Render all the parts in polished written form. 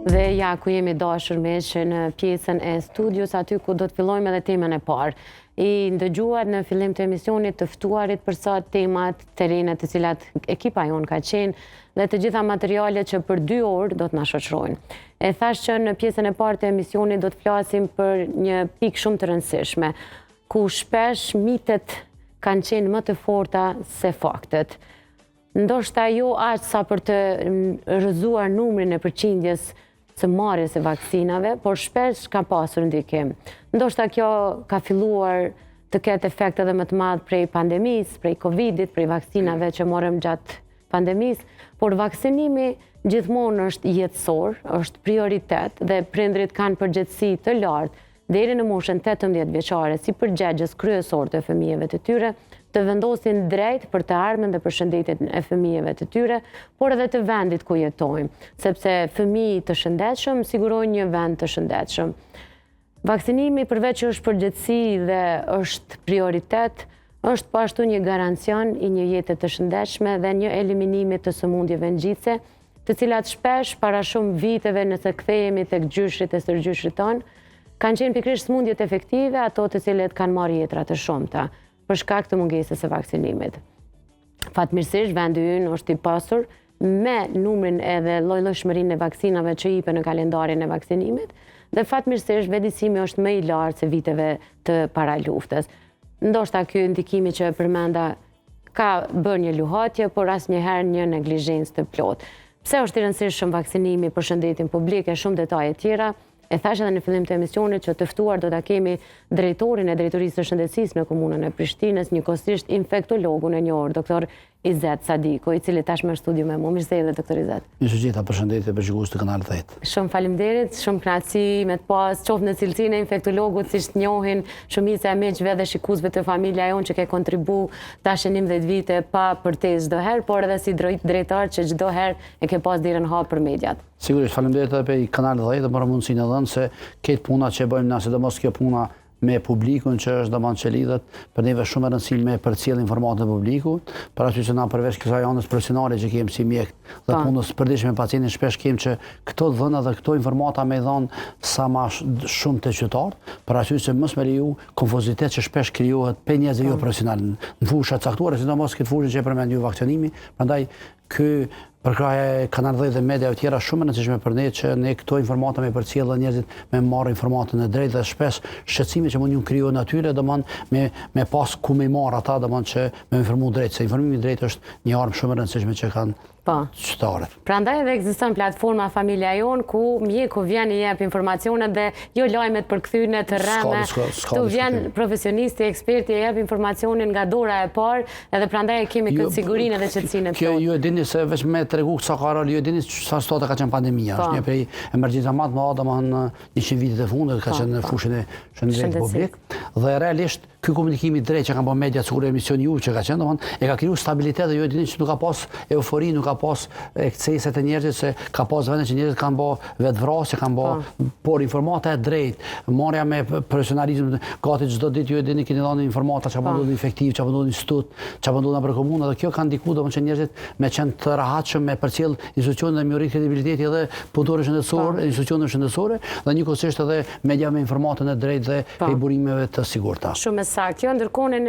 Dhe ja ku jemi dashur me që në pjesën e studios, aty ku do të fillojmë edhe temën e parë. I ndëgjuar në fillim të emisionit të ftuarit për sa temat të rena të cilat ekipa jonë ka qenë dhe të gjitha materialet që për 2 orë do të na shoqërojnë. E thash që në pjesën e parë të emisionit do të flasim për një pikë shumë të rëndësishme, ku shpesh mitet kanë qenë më të forta se faktet. Ndoshta jo aq sa për të rrëzuar numrin e përqindjes së marrjes së vaksinave, por shpesh ka pasur ndikim. Ndoshta kjo ka filluar të ketë efekt edhe më të madh prej pandemisë, prej Covidit, prej vaksinave që morëm gjatë pandemisë, por vaksinimi gjithmonë është jetësor, është prioritet dhe prindrit kanë përgjegjësi të lartë deri në moshën 18 vjeçare si përgjegjës kryesor të fëmijëve të tyre të vendosin drejt për të ardhmen dhe përshëndetjen e fëmijëve të tyre, por edhe të vendit ku jetojmë, sepse fëmijë të shëndetshëm sigurojnë një vend të shëndetshëm. Vaksinimi përveç që është përgjegjësi dhe është prioritet, është po ashtu një garancion i një jete të shëndetshme dhe një eliminimi të sëmundjeve ngjitse, të cilat shpesh para shumë viteve nëse kthehemi tek gjyshrit e sërgjyshrit tonë, kanë qenë pikërisht sëmundjet efektive, ato të cilat kanë marrë jetra të shumta për shkak të mungesës së vaksinimit. Fatmirësisht vendi ynë është i pasur me numrin edhe lloj-llojshmërinë e vaksinave që jipen në kalendarin e vaksinimit dhe fatmirësisht vëdësimi është më i lartë se viteve të paraluftës. Ndoshta ky ndikimi që përmenda ka bërë një luhatje, por asnjëherë një neglizhencë të plotë. Pse është i rëndësishëm vaksinimi për shëndetin publik e shumë detaje tjera? E thash edhe në fillim të emisionit që të ftuar do ta kemi drejtorin e drejtorisë së shëndetësisë në komunën e Prishtinës, njëkohësisht infektologun e njohur, doktor Izet Sadiku, i cili tashmë në studio me mua. Mirësejtë, doktor Izet. Mirësejtë, përshëndetje për shikues të Kanalit 10. Shumë faleminderit, shumë kënaqësi me të pas qoftë në cilësinë e infektologut, siç njohin shumica e miqve dhe shikuesve të familja jonë që ke kontribuar tash 11 vite pa përtesë çdo herë, por edhe si drejtar që çdo herë e ke pas dirën hap për mediat. Sigurisht, faleminderit edhe për Kanalit 10 dhe për mundësinë e dhënë se këtë puna që bëjmë na, sidomos kjo puna me publikun që është domosdoshmë që lidhet për neve shumë e rëndësishme me përcjell informatën e publikut, para që na përveç kësaj anës profesionale që kemi si mjek dhe punës përditshme me pacientin, shpesh kemi që këto dhëna dhe këto informata me dhënë sa më shumë të qytetarët, para që mos me leju konfuzitet që shpesh krijohet për njerëz jo profesional në fusha të caktuara, sidomos këtë fushë që e përmend ju vaksinimi, prandaj ky përkraja Kanal 10 dhe mediave tjera shumë e rëndësishme për ne që ne këto informata me përcjell dhe njerëzit me marrë informatën e drejtë dhe shpesh shqetësime që mund ju krijohen atyre me pas ku me marr ata që me informu drejt, se informimi drejt është një armë shumë e rëndësishme që kanë qytetarët. Prandaj edhe ekziston platforma Familja Jon ku mjeku vjen i jep informacionet dhe jo lajmet përkthyene të rreme. Këtu vjen profesionisti, eksperti i jep informacionin nga dora e parë, edhe prandaj e kemi këtë sigurinë dhe qetësinë e plotë. Kjo ju e dini se veç me tregu sa ka rol, ju e dini sa sot ka qenë pandemia, është një prej emergjenca më të madhe domethënë 100 vitet e fundit ka qenë në fushën e shëndetit publik dhe realisht ky komunikimi drejt që kanë bërë media sikur emisioni ju që ka qenë domethënë e ka krijuar stabilitet dhe ju e dini që nuk ka pas eufori, nuk ka pas ekscese të njerëzit, se ka pas vende që njerëzit kanë bërë vetvrasje, kanë bërë por informata e drejtë, marrja me profesionalizëm, gati çdo ditë ju e dini keni dhënë informata çka po ndodhi efektiv, çka po ndodhi në institut, çka po ndodhi në komuna dhe kjo ka ndikuar domethënë që njerëzit me qenë të rahatshëm me përcjell institucionet dhe me rrit kredibiliteti edhe punëtorëve shëndetësor, institucioneve shëndetësore dhe njëkohësisht edhe media me informatën e drejtë dhe për burimeve të sigurta. Shumë saktë. Kjo ndërkohë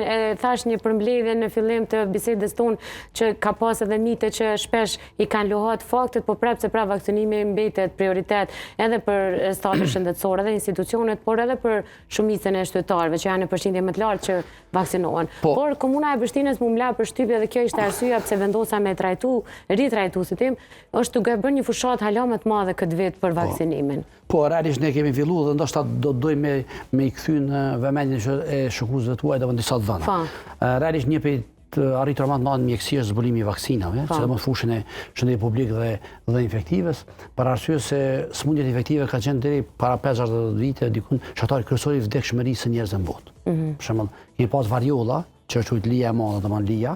thash një përmbledhje në fillim të bisedës tonë që ka pas edhe mite që shpesh i kanë luhat faktet, po prapë se vaksinimi mbetet prioritet edhe për stafin shëndetësor edhe institucionet, por edhe për shumicën e qytetarëve që janë në përqindje më të lartë që vaksinohen. Por komuna e Prishtinës më la përshtypje dhe kjo ishte arsyeja pse vendosa me ritrajtu si tim, është duke bërë një fushatë hala më të madhe këtë vit për vaksinimin. Po, realisht ne kemi filluar dhe ndoshta do të dojmë me i kthy në vëmendjen e shikuesve tuaj dhe në disa të vëna. Realisht një prej arritur më të madh në mjekësi është zbulimi i vaksinave, sidomos fushën e shëndetit publik dhe infektives, për arsye se sëmundjet infektive ka qenë deri para 50 vite dikun shkatari kryesor i vdekshmërisë së njerëzve në botë. Për shembull, kemi pas variolla, që është quajtur lija e madhe, domethënë lija,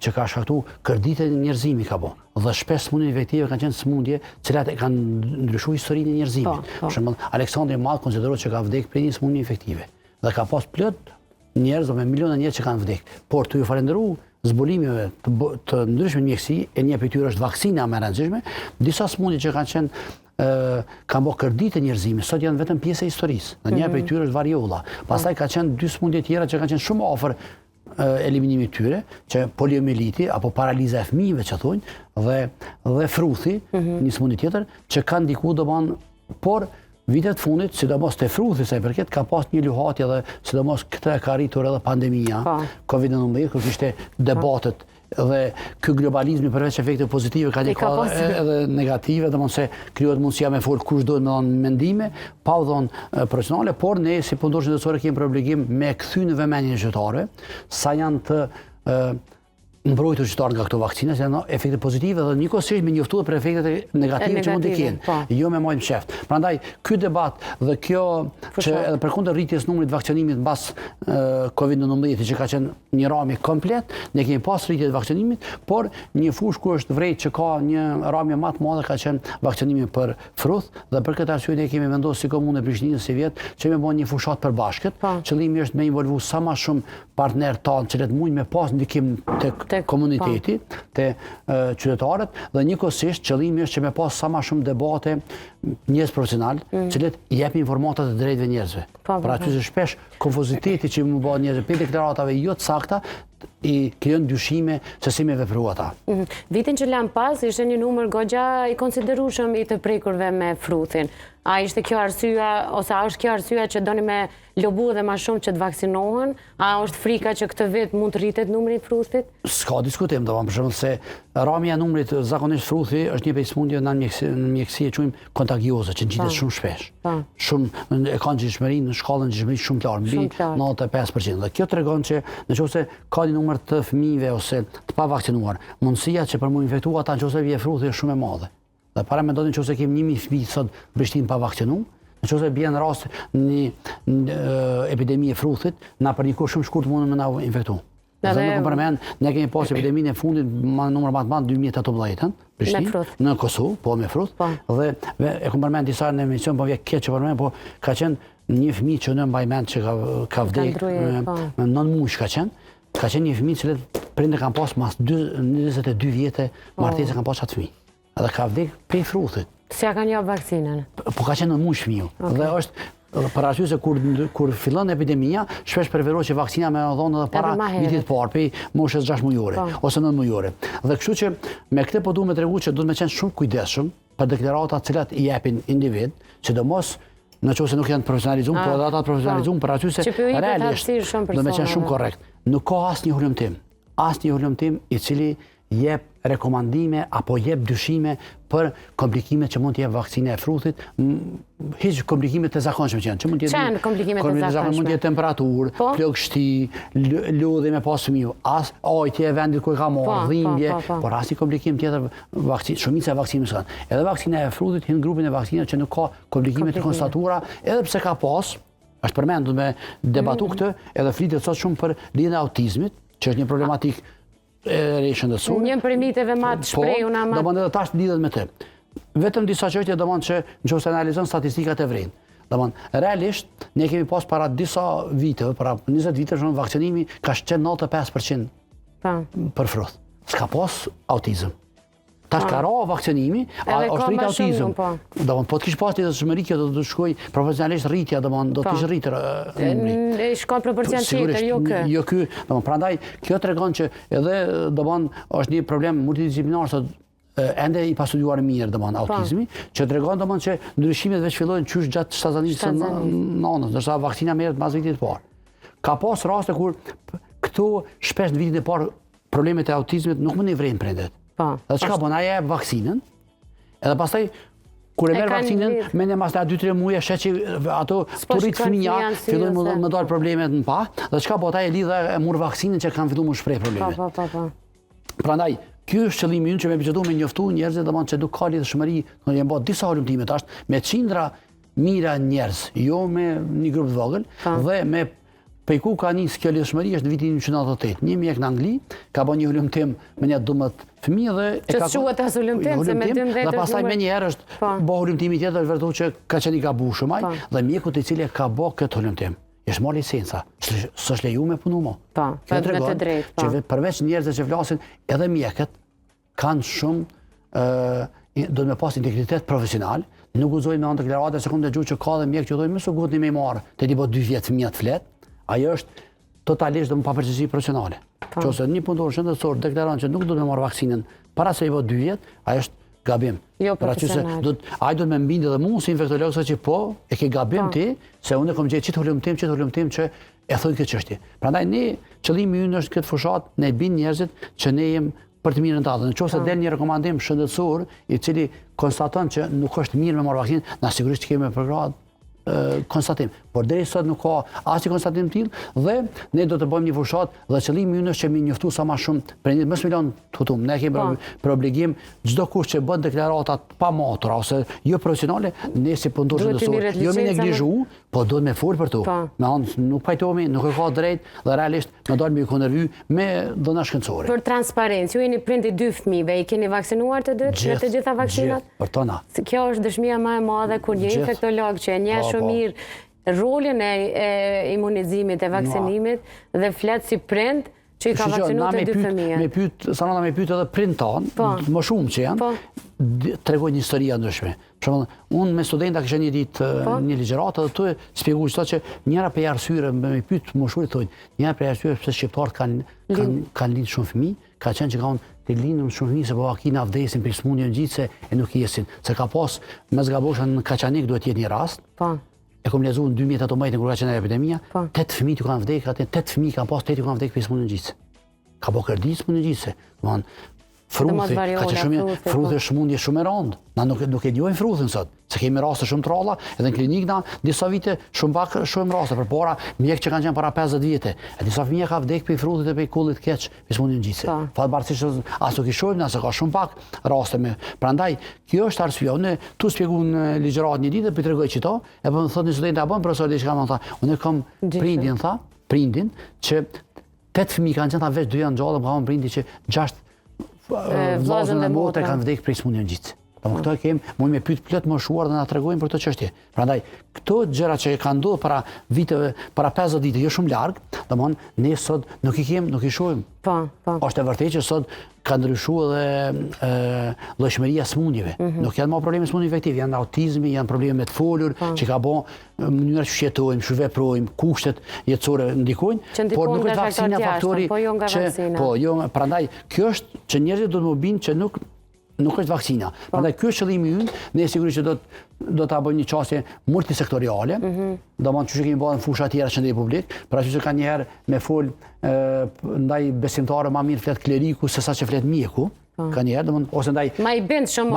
që ka shkaktuar kërditje e njerëzimit ka bë. Dhe shpesh sëmundjet infektive kanë qenë sëmundje të cilat e kanë ndryshuar historinë e njerëzimit. Për shembull, Aleksandri i Madh konsiderohet që ka vdekur prej një sëmundje infektive. Dhe ka pas plot njerëz me miliona njerëz që kanë vdekur. Por të ju falenderoj zbulimive të ndryshme në mjekësi, e një prej tyre është vaksina më e rëndësishme, disa sëmundje që kanë qenë kanë bërë kërdit e njerëzimit, sot janë vetëm pjesë e historisë. Dhe një prej tyre është variolla. Pastaj ka qenë dy smundje tjera që kanë qenë shumë afër eliminimit tyre, që poliomieliti apo paraliza e fëmijëve që thonë, dhe fruthi, një smundje tjetër, që kanë ndiku domon, por vitet fundit, sidomos te fruthi sa i përket, ka pas një luhatje dhe sidomos këtë ka arritur edhe pandemia, COVID-19, kur kishte debatet dhe ky globalizmi përveç efekte pozitive ka edhe negative, domthonjë se krijohet mundësia me fol kush duhet me dhënë mendime, pa u dhënë profesionale, por ne si punëtorë shëndetësore kemi për obligim me kthy në vëmendjen e qytetarëve sa janë të mbrojtur qytetarët nga këto vakcina, se janë efekte pozitive dhe njëkohësisht me njoftuar për efektet negative që mund të kenë, jo me majmë sheft. Prandaj ky debat dhe kjo që edhe përkundër rritjes numrit vakcinimit mbas COVID-19 që ka qenë një ramje komplet, ne kemi pas rritje të vakcinimit, por një fushë ku është vërejtë që ka një ramje më të madhe ka qenë vakcinimi për fruth dhe për këtë arsye ne kemi vendosur si komunë e Prishtinës si vjet që me bën një fushat përbashkët. Qëllimi është me involvu sa më shumë partnerë tanë që mund me pas ndikim tek komuniteti, te qytetarët dhe njëkohësisht qëllimi është që me pas sa më shumë debate njerëz profesional, cilët japin informata të drejtëve njerëzve. Pra aty është shpesh konfuziteti që më bën njerëzve për deklaratave jo të sakta i krijon dyshime se si me vepru ata. Vitin që lan pas ishte një numër goxha i konsiderueshëm i të prekurve me fruthin. A ishte kjo arsyeja ose a është kjo arsyeja që doni me lobu dhe më shumë që të vaksinohen? A është frika që këtë vit mund të rritet numri i fruthit? S'ka diskutim, domethënë për shembull se ramja e numrit zakonisht fruthi është një prej smundjeve në mjekësi e quajmë kontagioze që ngjitet shumë shpesh. Shumë e kanë gjishmërinë në shkallën gjishmëri shumë të lartë, mbi 95%. Dhe kjo tregon që nëse ka një numër të fëmijëve ose të pavakcinuar, mundësia që për mu infektu ata nëse vije fruthi është shumë e madhe. Dhe para mendonin nëse kemi 1000 fëmijë sot Prishtinë pa vaksinuar, nëse bie në rast një epidemi e fruthit, na për një kohë shumë shkurt mundën me na infektu. Dhe nuk më përmend, ne kemi pas epideminë e fundit numër më të madh 2018 Prishtinë, në Kosovë, po me fruth, dhe e kam përmend disa në emision, po vjen keq që përmend, po ka qenë një fëmijë që në mbaj mend që ka vdekur me 9 muaj ka qenë një fëmijë që prindërit kanë pas mas 22 vjetë martesë kanë pas atë fëmijë. Edhe ka vdekur prej fruthit. Si ja kanë javë vaksinën? Po ka qenë në muaj fëmiu. Dhe është për arsye se kur fillon epidemia, shpesh preferohet që vaksina me dhonë edhe para vitit të parë, prej moshës 6 mujore ose 9 mujore. Dhe kështu që me këtë po duhet me tregu që duhet me qenë shumë kujdesshëm për deklaratat të cilat i japin individ, sidomos nëse nuk janë profesionalizuar, po edhe ata të profesionalizuar për arsye se realisht do me qenë shumë korrekt. Nuk ka asnjë hulumtim i cili jep rekomandime apo jep dyshime për komplikimet që mund të jep vaksina e fruthit, hiç komplikimet të zakonshme që janë. Që mund të jetë komplikimet të zakonshme? Mund të jetë temperaturë, plagështi, lodhje me pas fëmijë, as ajtje e vendit ku e ka marrë, dhimbje, por as një komplikim tjetër shumica e vaksinës kanë. Edhe vaksina e fruthit hyn grupin e vaksinave që nuk ka komplikime të konstatuara, edhe pse ka pas, është përmendur me debatu këtë, edhe flitet sot shumë për lidhjen e autizmit, që është një problematikë e shëndetësore. Një prej miteve më të shprehura do më edhe tash lidhet me të. Vetëm disa çështje do që nëse analizon statistikat e vrin. Realisht ne kemi pas para disa viteve, para 20 vitesh vaksinimi ka qenë 95% për fruth. S'ka pas autizëm. Tash ka ra vaksinimi, është rrit autizëm. Po të kish pas të shmëri kjo do të shkoj profesionalisht rritja, do të kish rritur numri. Shkon proporcion tjetër, jo kë. Jo ky, prandaj kjo tregon që edhe është një problem multidisiplinar sot ende i pastudiuar mirë autizmi, që tregon që ndryshimet veç fillojnë qysh gjatë shtazanimit së nanës, ndërsa vaksina merret pas vitit të parë. Ka pas raste kur këtu shpesh në vitin e parë problemet e autizmit nuk mund i vrejnë prindet. Dhe çka bën, ai jep vaksinën, edhe pastaj kur e merr vaksinën, mendja mas 2-3 muaj sheh që ato turrit fëmijë fillojnë më dal problemet në pa, dhe çka bota e lidha e mur vaksinën që kanë filluar më shpreh problemet. Prandaj ky është qëllimi ynë që me biçetu me njoftu njerëzit që nuk ka lidhshmëri, do të bëjë disa hulumtime tash me qindra mira njerëz, jo me një grup të vogël, dhe me prej ku ka nisë kjo lidhshmëri është në vitin 1998. Një mjek në Angli ka bën një hulumtim me një 12 fëmijë dhe e ka quhet as hulumtim se me 12 dhe pastaj më një herë është bë hulumtimi tjetër është vërtet që ka qenë i gabuar ai dhe mjeku i cili ka bë këtë hulumtim është marrë licenca. S'është lejuar me punu më. Me të drejtë. Që përveç njerëzve që flasin, edhe mjekët kanë shumë do të me pas integritet profesional, nuk guxojmë me anë deklarate se kam dëgjuar që ka dhe mjek që thonë më së gutni më marr, te tipo 2 vjet fëmijë të flet. Ajo është totalisht pa përgjegjësi profesionale. Nëse një punëtor shëndetësor deklaron që nuk do të marr vaksinën para se i bë 2 vjet, ajo është gabim. Jo profesional. Ai do të më mbindë edhe mua si infektolog se që po, e ke gabim ti, se unë kam gjetë çit hulumtim që e thonë këtë çështje. Prandaj ne qëllimi ynë është këtë fushat, ne bin njerëzit që ne jem për të mirën tatë. Nëse del një rekomandim shëndetësor i cili konstaton që nuk është mirë me marrë vaksinë, na sigurisht kemi për grad konstatim. Por deri sot nuk ka asnjë konstatim të tillë dhe ne do të bëjmë një fushat dhe qëllimi ynë është që mi njoftu sa më shumë prindit, mos milion tutum. Ne kemi për obligim çdo kush që bën deklaratat pa motora ose jo profesionale, ne si punëtor shëndetësor, jo me neglizhu, po duhet me fol për to. Me anë nuk pajtohemi, nuk e ka drejt dhe realisht më dalë me konërvy me dhëna shkencore. Për transparencë, ju jeni prindi 2 fëmijëve, i keni vaksinuar të dytë me të gjitha vaksinat? Për tona. Kjo është dëshmia më e madhe kur një infektolog që e njeh shumë mirë rolin e imunizimit, e vaksinimit dhe flet si prind që i ka vaksinuar të 2 fëmijë. Sanona me pyet edhe prind tanë, më shumë që janë, tregoj një histori ndryshme. Për shembull, unë me studenta kisha një ditë një ligjëratë dhe tu e shpjegoj që njëra prej arsyeve me pyet moshurit thonë, njëra prej arsyeve pse shqiptarët kanë lindur shumë fëmijë, ka qenë që kanë të lindur shumë fëmijë se po vakina vdesin për smundjen ngjitse e nuk jesin. Se ka pas me zgabosha në Kaçanik duhet jetë një rast. E kom lexuar në 2018 kur ka qenë epidemia, 8 fëmijë kanë vdekur, 8 fëmijë kanë pas 8 kanë vdekur për smundjen ngjitse. Ka po kërdi smundjen ngjitse. Domthon fruthi, ka që shumë fruthi është smundje shumë e rëndë. Na nuk e djojmë fruthin sot, se kemi raste shumë të ralla, edhe në klinikë na disa vite shumë raste, përpara mjek që kanë qenë para 50 vite. E disa fëmijë ka vdekur për fruthit e për kullit keq, për smundjen ngjitse. Fatbarësisht as nuk i shohim na se ka shumë pak raste me. Prandaj kjo është arsyeja. Unë tu shpjegoj në ligjërat një ditë, po tregoj çito, e po më thotë një student apo profesor diçka më tha, unë kam prindin që 8 fëmijë kanë qenë veç 2 janë gjallë, kam prindi që 6 vllazën e motre kanë vdekur për smundjen ngjitse. Këto e kemi, mund me pyet plot më shuar dhe na tregojnë për këtë çështje. Prandaj këto gjëra që kanë ndodhur para viteve, para 50 vite, jo shumë larg, domthon ne sot nuk i kemi, nuk i shohim. Është e vërtetë që sot ka ndryshuar edhe llojshmëria smundjeve. Nuk janë më probleme smundje infektive, janë autizmi, janë probleme me të folur, që ka bën mënyra që jetojmë, që veprojmë, kushtet jetësore ndikojnë, por nuk është vaksina faktori. Po, jo, prandaj kjo është që njerëzit do të më binë që nuk është vaksina. Prandaj ky është qëllimi ynë, ne sigurisht që do ta bëjmë një çështje multisektoriale, domethënë që kemi bërë në fusha të tjera shëndetje publik, për arsye që kanë një herë me fol ndaj besimtarëve më mirë flet kleriku se sa që flet mjeku. Ka një herë, domethënë ose ndaj ma i bën shumë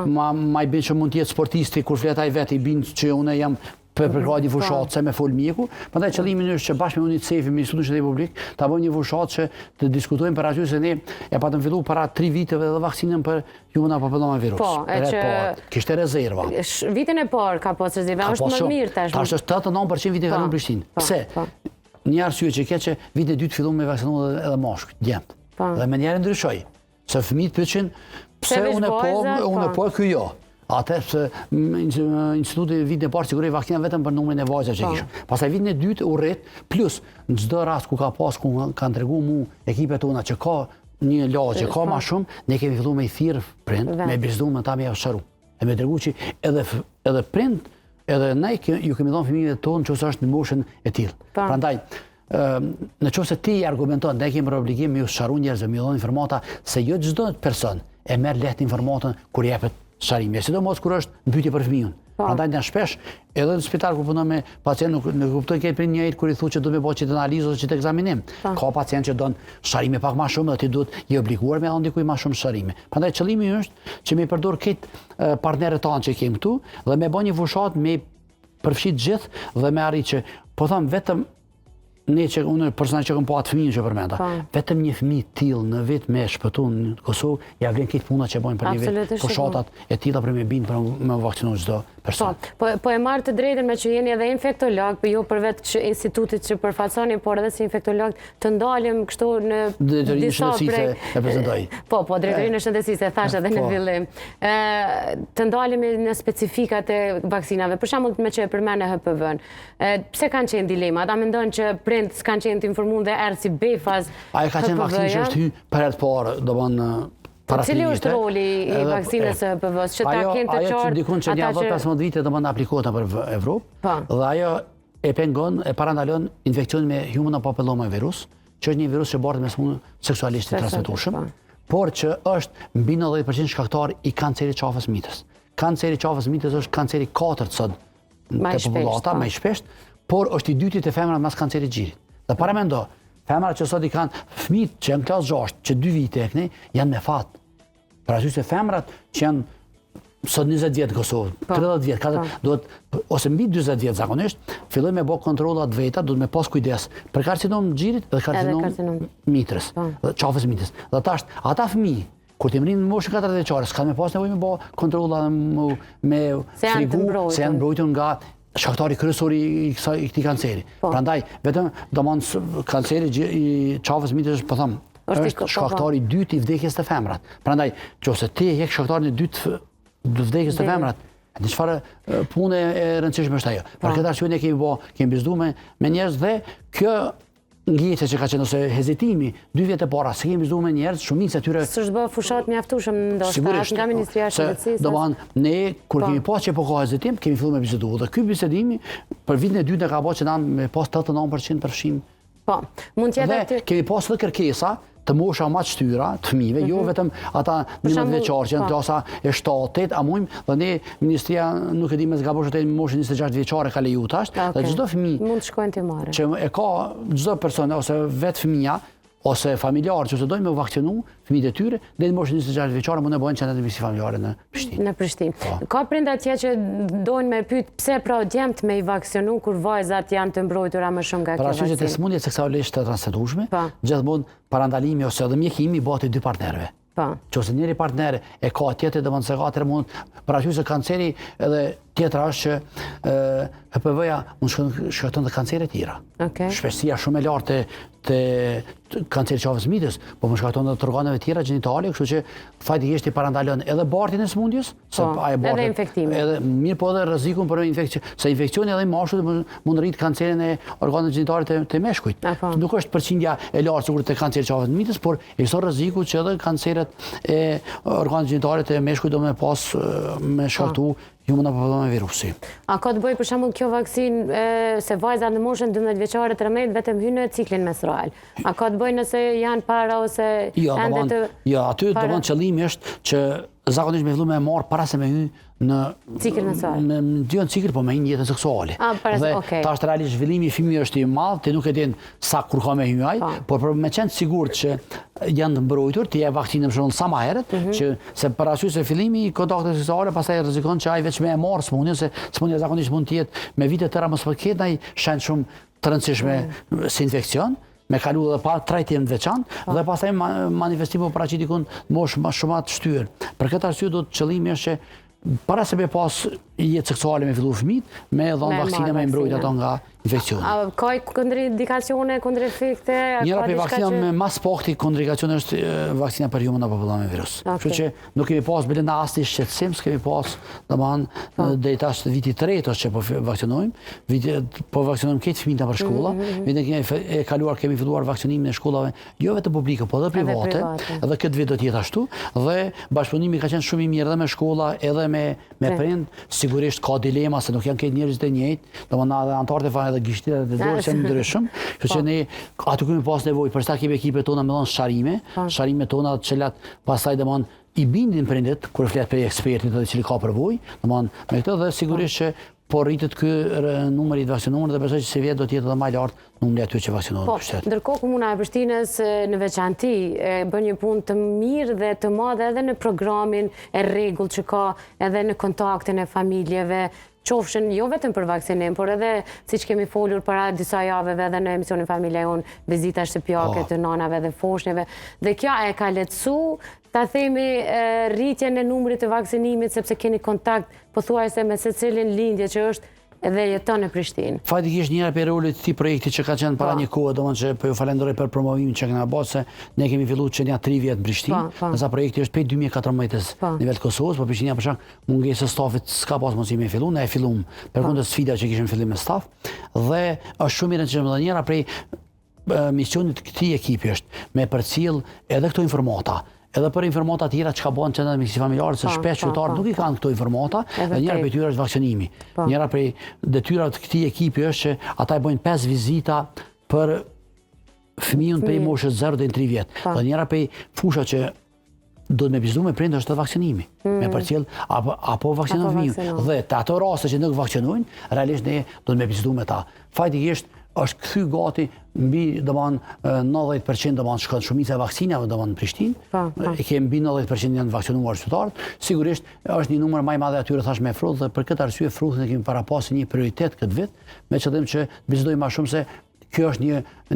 ma i bën që mund të jetë sportisti kur flet ai vetë i bën që unë jam për përgati fushat se me fol mjeku. Prandaj qëllimi është që bashkë me UNICEF-in, me Institutin Shëndetësor Publik, ta bëjmë një fushat që të diskutojmë për arsye se ne e patëm filluar para 3 viteve edhe vaksinën për human papillomavirus. Kishte rezerva. Vitin e parë ka pas rezerva, është më mirë tash. Tash është 89% vitin e kaluar në Prishtinë. Pse? Një arsye që ke që vitin e dytë fillon me vaksinuar edhe mashkull, djemt. Dhe me njerë ndryshoi. Se fëmijët pyetën pse unë po ky jo. Atë se instituti vitin e parë siguroi vaksinën vetëm për numrin e vajzave që kishim. Pastaj vitin e dytë u rrit, plus në çdo rast ku ka pas ku kanë treguar mua ekipet tona që ka një lagje, ka më shumë, ne kemi filluar me i thirr prind, me bizdum me ta me javsharu. E me tregu që edhe prind, edhe ne ju kemi dhënë fëmijëve tonë nëse është në moshën e tillë. Prandaj nëse ti argumenton, ne kemi për obligim me ju sharru njerëzve, me dhënë informata se jo çdo person e merr lehtë informatën kur jepet sharimi, sidomos kur është mbytyje për fëmijën. Prandaj ne shpesh edhe në spital ku punoj me pacient nuk kuptoj këtë për njëjtë kur i thotë që do të bëj çit analizë ose çit ekzaminim. Ka pacient që don sharime pak më shumë dhe ti duhet i obliguar me dhënë dikujt më shumë sharime. Prandaj qëllimi është që me përdor këtë partnerët tanë që kemi këtu dhe me bën një fushat me përfshit gjithë dhe me arrit që po them vetëm ne që unë personalisht që kam pa atë fëmijën që përmenda. Vetëm një fëmijë tillë në vit me shpëtuar në Kosovë, ja vlen këtë puna që bëjnë për një vit. Fushatat e tilla për me bind për me vaksinuar çdo person. Po e marr të drejtën me që jeni edhe infektolog, po jo për vetë institutit që përfaqësoni, por edhe si infektolog të ndalim kështu në disa prej e prezantoj. Po, drejtorinë e shëndetësisë e thash edhe në fillim. Të ndalemi në specifikat e vaksinave, për shembull me që e përmend HPV-n. Pse kanë qenë dilema? Ata mendojnë që prind s'kanë qenë të informuar dhe erë si befas. Ai ka qenë vaksinë që është hyrë për herë të parë, domethënë Cili është roli i vaksinës së HPV-s, që ta kenë të qartë? Ajo që dikun që një 15 vite do më aplikohet për Evropë, dhe ajo e pengon, e parandalon infekcionin me human papilloma virus, që është një virus që bartet mes seksualisht të transmetueshëm, por që është mbi 90% shkaktar i kancerit qafës mitës. Kanceri qafës mitës është kanceri 4 sot të popullata, më i shpesht, por është i dyti të femrat mas kancerit gjirit. Dhe para mendo, femrat që sot i kanë fëmijët që janë klasë 6, që 2 vite e këni, janë me fat. Për arsye se femrat që janë sot 20 vjetë në Kosovë, 30 vjetë, ose mbi 20 vjetë zakonisht, filloj me bo kontrolat veta, duhet me pas kujdes për karcinom gjirit dhe karcinom mitrës, qafës mitrës. Dhe tash, ata fëmijë, kur të mrinë në moshën 4 vjeçare, s'kan me pas nevojë me bo kontrola me frigu, se janë mbrojtur nga shkaktari kryesor i këtij kanceri. Prandaj, vetëm domon kanceri i qafës mitrës, po them, është shkaktari i dytë i vdekjes të femrat. Prandaj, nëse ti e jek shkaktarin e dytë të vdekjes të femrat, në çfarë pune e rëndësishme është ajo. Për këtë arsye ne kemi biseduar me njerëz dhe kjo ngjitje që ka qenë ose hezitimi 2 vjet e para, se kemi biseduar me njerëz, shumica e tyre s'është bë fushat mjaftueshëm ndoshta nga Ministria e Shëndetësisë. Domethënë ne kur kemi pas që po ka hezitim, kemi filluar me bisedu dhe ky bisedimi për vitin e dytë ne ka bërë që na me pas 89% përfshim. Po, mund të jetë dhe kemi pas edhe kërkesa të mosha ma të shtyra, të fëmijëve, jo vetëm ata 11 vjeçar që janë klasa e 7-8, a mujmë, dhe ne Ministria nuk e di me zgabosh të moshën 26 vjeçare ka leju tash, dhe çdo fëmijë mund të shkojnë të marrë. Që e ka çdo person ose vetë fëmija ose familjarë që se dojnë me vaksinu, fëmijët e tyre, dhe në moshën 26 vjeçare mund të bëjnë qendrat e mjekësisë familjare në Prishtinë. Në Prishtinë. Ka prindë atje që dojnë me pyet pse pra djemt me i vaksinu kur vajzat janë të mbrojtura më shumë nga kjo vaksinë. Për arsye të smundjes seksualisht të transmetueshme, gjithmonë parandalimi ose edhe mjekimi bëhet i dy partnerëve. Qose njëri partner e ka tjetër dhe mund se ka mund për arsye se kanceri edhe tjetra është që HPV-ja mund shkakton të kancere tjera. Shpeshësia shumë e lartë të kanceri qafës mitës, po mund shkakton të organeve tjera gjinitale, kështu që fatikisht i parandalon edhe bartjen e smundjes, edhe infektimin. Edhe mirë po edhe rrezikun për infekcion, se infekcioni edhe i mashkullit mund rrit kancerin e organeve gjinitale të meshkujt. Nuk është përqindja e lartë sikur te kanceri qafës mitës, por ekziston rreziku që edhe kanceret e organeve gjinitale të meshkujt do me pas me shkaktu human papilloma virusi. A ka të bëjë për shembull kjo vaksinë se vajzat në moshën 12 vjeçare 13 vetëm hynë në ciklin menstrual? A ka të bëjë nëse janë para ose ende të... Jo, aty domon qëllimi është që zakonisht me fillu me marr para se me hy në ciklin menstrual. Në cikël, po me një jetën seksuale. Dhe tash realisht zhvillimi i fëmijës është i madh, ti nuk e din sa kur ka me hy ai, por për me qenë sigurt që janë të mbrojtur, ti e vaksinën për sa më herët, që se për arsye se fillimi i kontaktit seksual pastaj rrezikon që ai veç me e marr smundjen, se smundja zakonisht mund të jetë me vite tëra mos po ketë ai shenjë shumë të rëndësishme si infekcion, me kalu dhe pa trajtim të veçantë dhe pastaj manifestimi paraqitikun moshë më shumë të shtyr. Për këtë arsye do të qëllimi është që para se me pas jetë seksuale me fillu fëmijët, me dhënë vaksina me mbrojt ato nga infekcioni. Ka kontraindikacione, kontraefekte? Njëra për vaksinat me mas pakti kontraindikacione është vaksina për human papilloma virus. Kështu që nuk kemi pas brenda asnjë shqetësim, s'kemi pas, domethënë deri tash viti 3 që po vaksinojmë, po vaksinojmë këtë fëmijë për shkolla, vitin e kaluar kemi filluar vaksinimin e shkollave, jo vetëm publike, po edhe private, edhe këtë vit do të jetë ashtu, dhe bashkëpunimi ka qenë shumë i mirë edhe me shkolla, edhe me prind. Sigurisht ka dilema se nuk janë këtë njerëzit e njëjtë, domethënë edhe anëtarët e familjes edhe gishtirat e dorës janë ndryshëm, kështu që ne aty kemi pas nevojë për sa kemi ekipet tona me dhënë sharrime tona të cilat pastaj domethënë i bindin prindet kur flet për ekspertit edhe cili ka përvojë, domethënë me këtë dhe sigurisht që po rritet ky numër i vaksinuar dhe besoj që si vjet do të jetë edhe më i lartë numri aty që vaksinohen në qytet. Ndërkohë Komuna e Prishtinës në veçanti bën një punë të mirë dhe të madhe edhe në programin e rregullt që ka edhe në kontaktin e familjeve, qofshin jo vetëm për vaksinim, por edhe siç kemi folur para disa javeve edhe në emisionin Familja Jon, vizita shtëpiake të nanave dhe foshnjeve. Dhe kjo e ka lehtësu, ta themi, rritjen e numrit të vaksinimit sepse keni kontakt pothuajse me secilin lindje që është edhe jeton në Prishtinë. Fatikisht njëra për rolit të këtij projekti që ka qenë para një kohe, domethënë që po ju falenderoj për promovimin që kena bërë, se ne kemi filluar që 3 vjet në Prishtinë, ndërsa projekti është prej 2014-s në nivel të Kosovës, por Prishtina për shkak mungesës së stafit s'ka pas mundësi me filluar, ne e filluam përkundër sfidave që kishim fillim me staf, dhe është shumë i rëndësishme dhe njëra prej misionit të këtij ekipi është me përcjell edhe këto informata, edhe për informata tjera që ka bënë qendrat mjekësisë familjare, se shpesh qytetarët nuk i kanë këto informata, dhe njëra prej tyre është vaksinimi. Njëra prej detyrave të këtij ekipi është që ata i bëjnë 5 vizita për fëmijën prej moshës 0 deri në 3 vjet. Dhe njëra prej fusha që do të me bizu me prindë është të vaksinimi, me përcjell apo vaksinojnë fëmijën. Dhe të ato raste që nuk vaksinojnë, realisht ne do të me bizu me ta. Faktikisht është kthy gati mbi 90% shkon shumica e vaksinave në Prishtinë. E kemi mbi 90% janë vaksinuar qytetarët. Sigurisht është një numër më i madh atyre thash me frut, dhe për këtë arsye frutin e kemi parapasur një prioritet këtë vit, me qëllim që vizitojmë më shumë, se kjo është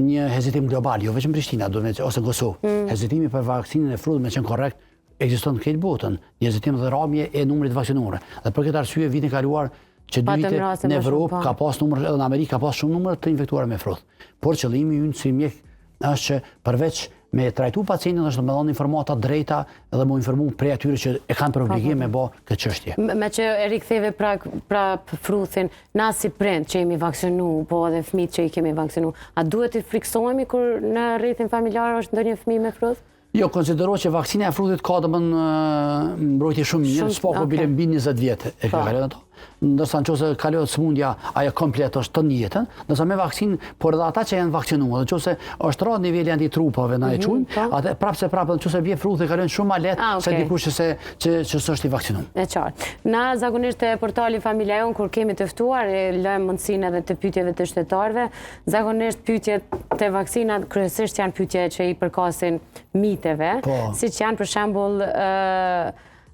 një hezitim global, jo vetëm Prishtina ose Kosovë. Hezitimi për vaksinën e frutit, me qenë korrekt, ekziston në këtë botën. Një hezitim dhe rrëmje e numrit vaksinuar. Dhe për këtë arsye vitin kaluar që 2 vite në Evropë ka pas numër, edhe në Amerikë ka pas shumë numër të infektuar me frut. Por qëllimi ynë si mjek është që përveç me trajtu pacientin është me dhënë informata drejta edhe më informu prej atyre që e kanë për obligim me bë këtë çështje. Me që e riktheve prap frutin, na si prind që jemi vaksinu, po edhe fëmijët që i kemi vaksinu, a duhet të friksohemi kur në rrethin familjar është ndonjë fëmijë me frut? Jo, konsidero që vaksina e frutit ka mbrojtje shumë mirë, s'po bile mbi 20 vjet e ka kaluar ato. Ndërsa nëse kalohet sëmundja, ajo komplet është të njëjtën, ndërsa me vaksinë, por edhe ata që janë vaksinuar, nëse është rreth niveli antitrupave na e quajmë, atë prapë nëse bie fruti kalojnë shumë më lehtë se dikush që s'është i vaksinuar. E qartë. Na zakonisht te portali Familja Jon, kur kemi të ftuar, lëmë mundësinë edhe të pyetjeve të shtetarëve. Zakonisht pyetjet te vaksinat kryesisht janë pyetje që i përkasin miteve, siç janë për shembull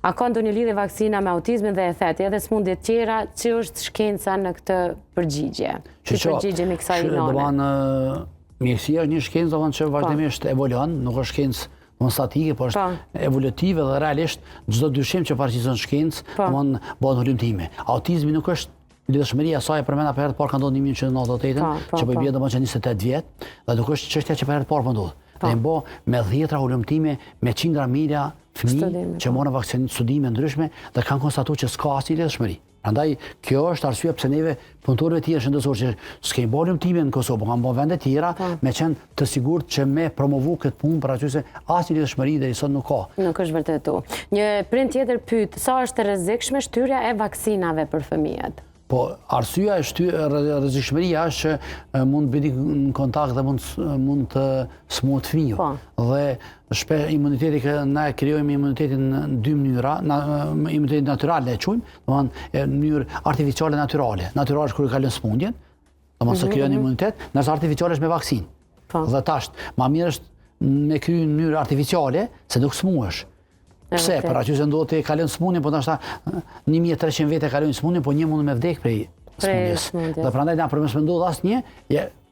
a ka ndonjë lidhje vaksina me autizmin dhe ETH edhe sëmundje tjera, që është shkenca në këtë përgjigje? Që përgjigjemi kësaj nane? Mjekësia është një shkencë që vazhdimisht evoluon, nuk është shkencë statike, por është evolutive dhe realisht çdo dyshim që paraqiten shkencë, bëhet hulumtime. Autizmi nuk është lidhshmëria e saj përmenda për herë të parë ka ndodhur në 1998, që po i bie që 28 vjet, dhe nuk është çështja që për herë të parë po ndodh. Ne mbo me 10 hulumtime, me qindra mijëra fëmijë që morën vaksinë, studime ndryshme dhe kanë konstatuar që s'ka asnjë lidhshmëri. Prandaj kjo është arsye pse neve punëtorëve të tjerë shëndetësor që s'kemi bërë hulumtime në Kosovë, kanë bërë vende tjera, me qenë të sigurt që me promovu këtë punë për aty se asnjë lidhshmëri deri sot nuk ka. Nuk është vërtetu. Një prind tjetër pyet, sa është e rrezikshme shtyrja e vaksinave për fëmijët? Po, arsyeja e rrezikshmëria është që mund të bëni në kontakt dhe mund të smuhet fëmiu. Dhe imuniteti na krijojmë imunitetin në 2 mënyra, imunitetin natyral e quajmë, domethënë në mënyrë artificiale natyrale. Natyral është kur kalon smundjen, domethënë se krijon imunitet, ndërsa artificiale është me vaksinë. Dhe tash, më mirë është me kriju në mënyrë artificiale se nuk smuhesh. Pse? Për aty se ndodhet të kalon smundjen, po ndoshta 1300 vjet e kalojnë smundjen, po një mund me vdek prej smundjes. Dhe prandaj na përmes me ndodh asnjë,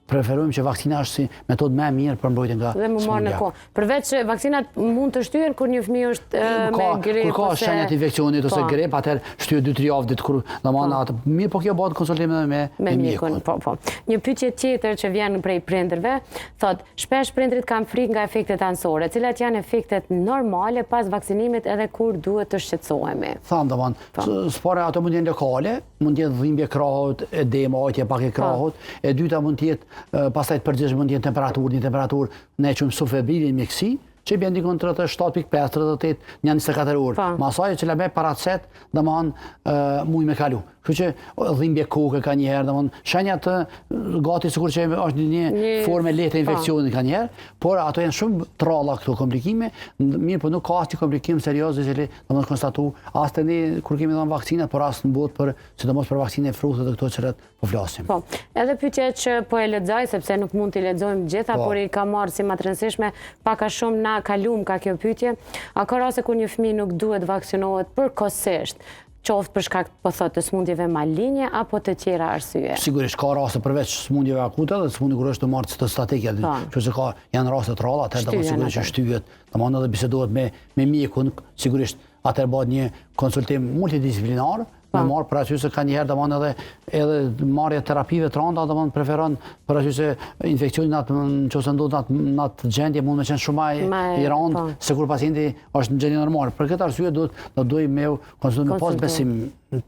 preferojmë që vaksina është si metodë më e mirë për mbrojtjen nga smundja. Dhe më marrë në kohë. Përveç vaksinat mund të shtyhen kur një fëmijë është me grip. Kur ka shenja të infeksionit ose grip, atëherë shtyhet 2-3 javë ditë kur domethënë atë mirë, po kjo bëhet konsultim edhe me mjekun. Po. Një pyetje tjetër që vjen prej prindërve, thotë, shpesh prindrit kanë frikë nga efektet anësore, cilat janë efektet normale pas vaksinimit edhe kur duhet të shqetësohemi. Tham domethënë, spore ato mund të jenë lokale, mund të jetë dhimbje krahut, edema, ojtje pak e krahut, e dyta mund të jetë pastaj të përgjithshme mund të jenë një temperaturë ne e quajmë subfebrilin mjekësi, që bjen dikon 37.5, 38, një 24 orë. Ma asaj që la me paracet, domethënë muj me kalu. Kështu që dhimbje koke ka njëherë, domethënë shenjat gati sikur që është një formë lehtë e infeksionit ka njëherë, por ato janë shumë tralla këto komplikime, mirë po nuk ka asnjë komplikim serioz i cili domethënë konstatu as tani kur kemi dhënë vaksinat, por as në botë për sidomos për vaksinën e frutit dhe këto që po flasim. Po. Edhe pyetja që po e lexoj sepse nuk mund t'i lexojmë gjitha, por i ka marrë si më të rëndësishme, pak a shumë na kalum ka kjo pyetje. A ka raste kur një fëmijë nuk duhet vaksinohet përkohësisht? Qoftë për shkak po thotë të smundjeve malinje apo të tjera arsye? Sigurisht ka raste përveç smundjeve akute dhe smundje kur është të marrë citostatike, që ka janë raste të rralla, atëherë domosdoshmë sigurisht që shtyhet, domosdoshmë edhe bisedohet me mjekun, sigurisht atëherë bëhet një konsultim multidisiplinar, me marrë për aty se ka njëherë domosdoshmë edhe marrja terapive të rënda domosdoshmë preferon për aty se infeksioni nëse ndodhet në atë gjendje mund të qenë shumë i rëndë se kur pacienti është në gjendje normale. Për këtë arsye duhet me konsultim pas besim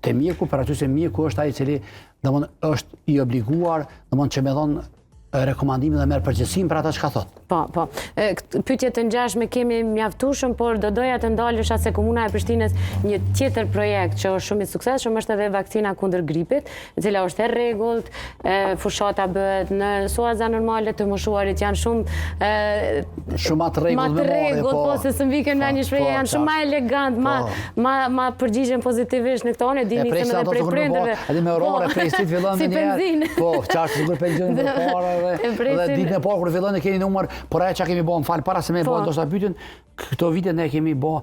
te mjeku, për aty se mjeku është ai i cili domosdoshmë është i obliguar domosdoshmë që me dhon rekomandimin dhe merr përgjegjësinë për ata çka thot. Po. Pyetje të ngjashme kemi mjaftueshëm, por do doja të ndalesha se Komuna e Prishtinës një tjetër projekt që është shumë i suksesshëm është edhe vakcina kundër gripit, e cila është e rregullt, fushata bëhet në suaza normale, të moshuarit janë shumë ma të rregullt, po se së mbiken nga një shprehje, janë shumë ma elegant, ma përgjigjen pozitivisht në këto, ne dini se edhe prej prindërve. Edhe me orore prej si fillon me njerë. Po, çfarë sigur pensionin e parë dhe ditën e parë kur fillon e keni numër, por ajo çka kemi bën fal para se me bën ndoshta pyetjen, këto vite ne kemi bën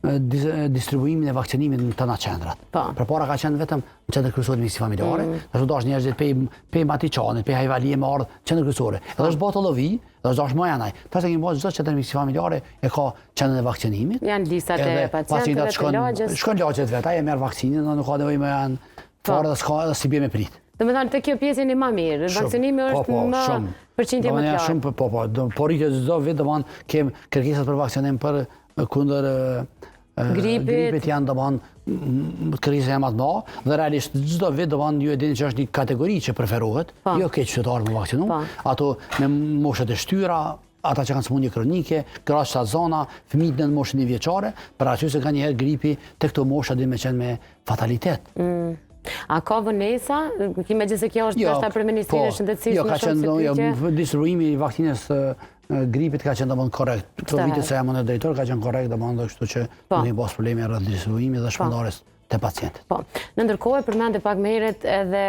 distribuimin e vakcinimit në të qendrat. Përpara ka qenë vetëm në qendër kryesore mjekësi familjare, tash dash njerëzit pe Matiçanit, pe Hajvalie me ardh qendër kryesore. Edhe është bota llovi, edhe është dash më anaj. Tash kemi bën çdo qendër mjekësi familjare e ka qendrën e vakcinimit. Janë listat e pacientëve të lagjes. Shkon lagjet vet, ai e merr vaksinën, nuk ka nevojë më janë fare dhe s'ka edhe si bie me prit. Domethënë te kjo pjesën e më mirë, vaksinimi është më përqindje më të lartë. Shumë po rritet çdo vit domon kem kërkesat për vaksinim për kundër gripit janë domon kërkesa janë më të mëdha dhe realisht çdo vit domon ju e dini që është një kategori që preferohet, jo keq qytetarë me vaksinim, ato me moshat e shtyra, ata që kanë sëmundje kronike, grasha zona, fëmijët në moshën e vjeçare, për arsye se nganjëherë gripi tek këto mosha dhe me qenë me fatalitet. A ka vënesa? Kime gjithë se kjo është ndoshta për Ministrinë e Shëndetësisë në shumë distribuimi i vaksinës gripit ka qenë domon korrekt. Këto vite se jam në drejtor ka qenë korrekt domon kështu që nuk kemi pas probleme rreth distribuimit dhe shpërndarjes te pacientët. Po. Në ndërkohë përmendë pak më herët edhe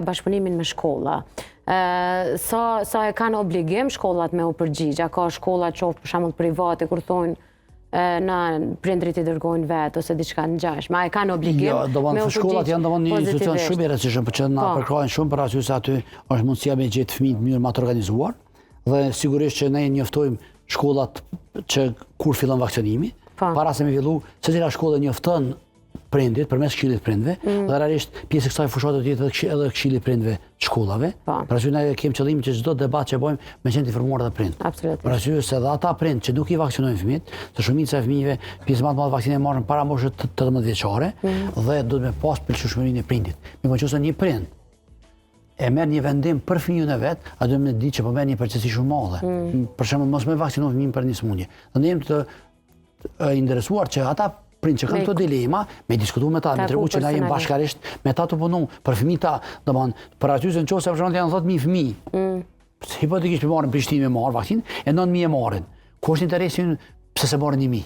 bashkëpunimin me shkolla. Sa e kanë obligim shkollat me u përgjigj? A ka shkolla qoftë për shembull private kur thonë na prindrit i dërgojnë vetë ose diçka ngjashme. A e kanë obligim? Jo, domon shkollat janë domon një institucion shumë i rëndësishëm për që na përkrajnë shumë për arsye se aty është mundësia me gjetë fëmijë në mënyrë më të organizuar dhe sigurisht që ne njoftojmë shkollat që kur fillon vaksinimi, para se me fillu, secila shkollë njofton prindit përmes këshillit prindve dhe realisht pjesë e kësaj fushate do të jetë edhe këshilli prindve të shkollave. Për arsye ne kemi qëllimin që çdo debat që bëjmë me qenë të informuar edhe prind. Absolutisht. Për arsye se edhe ata prind që nuk i vaksinojnë fëmijët, se shumica e fëmijëve pjesë më të madhe vaksinë marrin para moshës 18 vjeçare dhe do të me pas pëlqyeshmërinë e prindit. Me nëse një prind e merr një vendim për fëmijën e vet, a do të di që po merr një përgjegjësi shumë madhe. Për shembull mos më vaksinoj fëmijën për një sëmundje. Ne jemi të interesuar që ata prind që kanë këto dilema, me diskutu me ta, me tregu që na jemi bashkarisht me ta të punu për fëmijëta, domthon, për aty se nëse për shembull janë 10.000 fëmijë. Hipotetikisht marrin Prishtinë me marr vaksinë, e 9.000 e marrin. Ku është interesi ynë pse se marrin 1.000?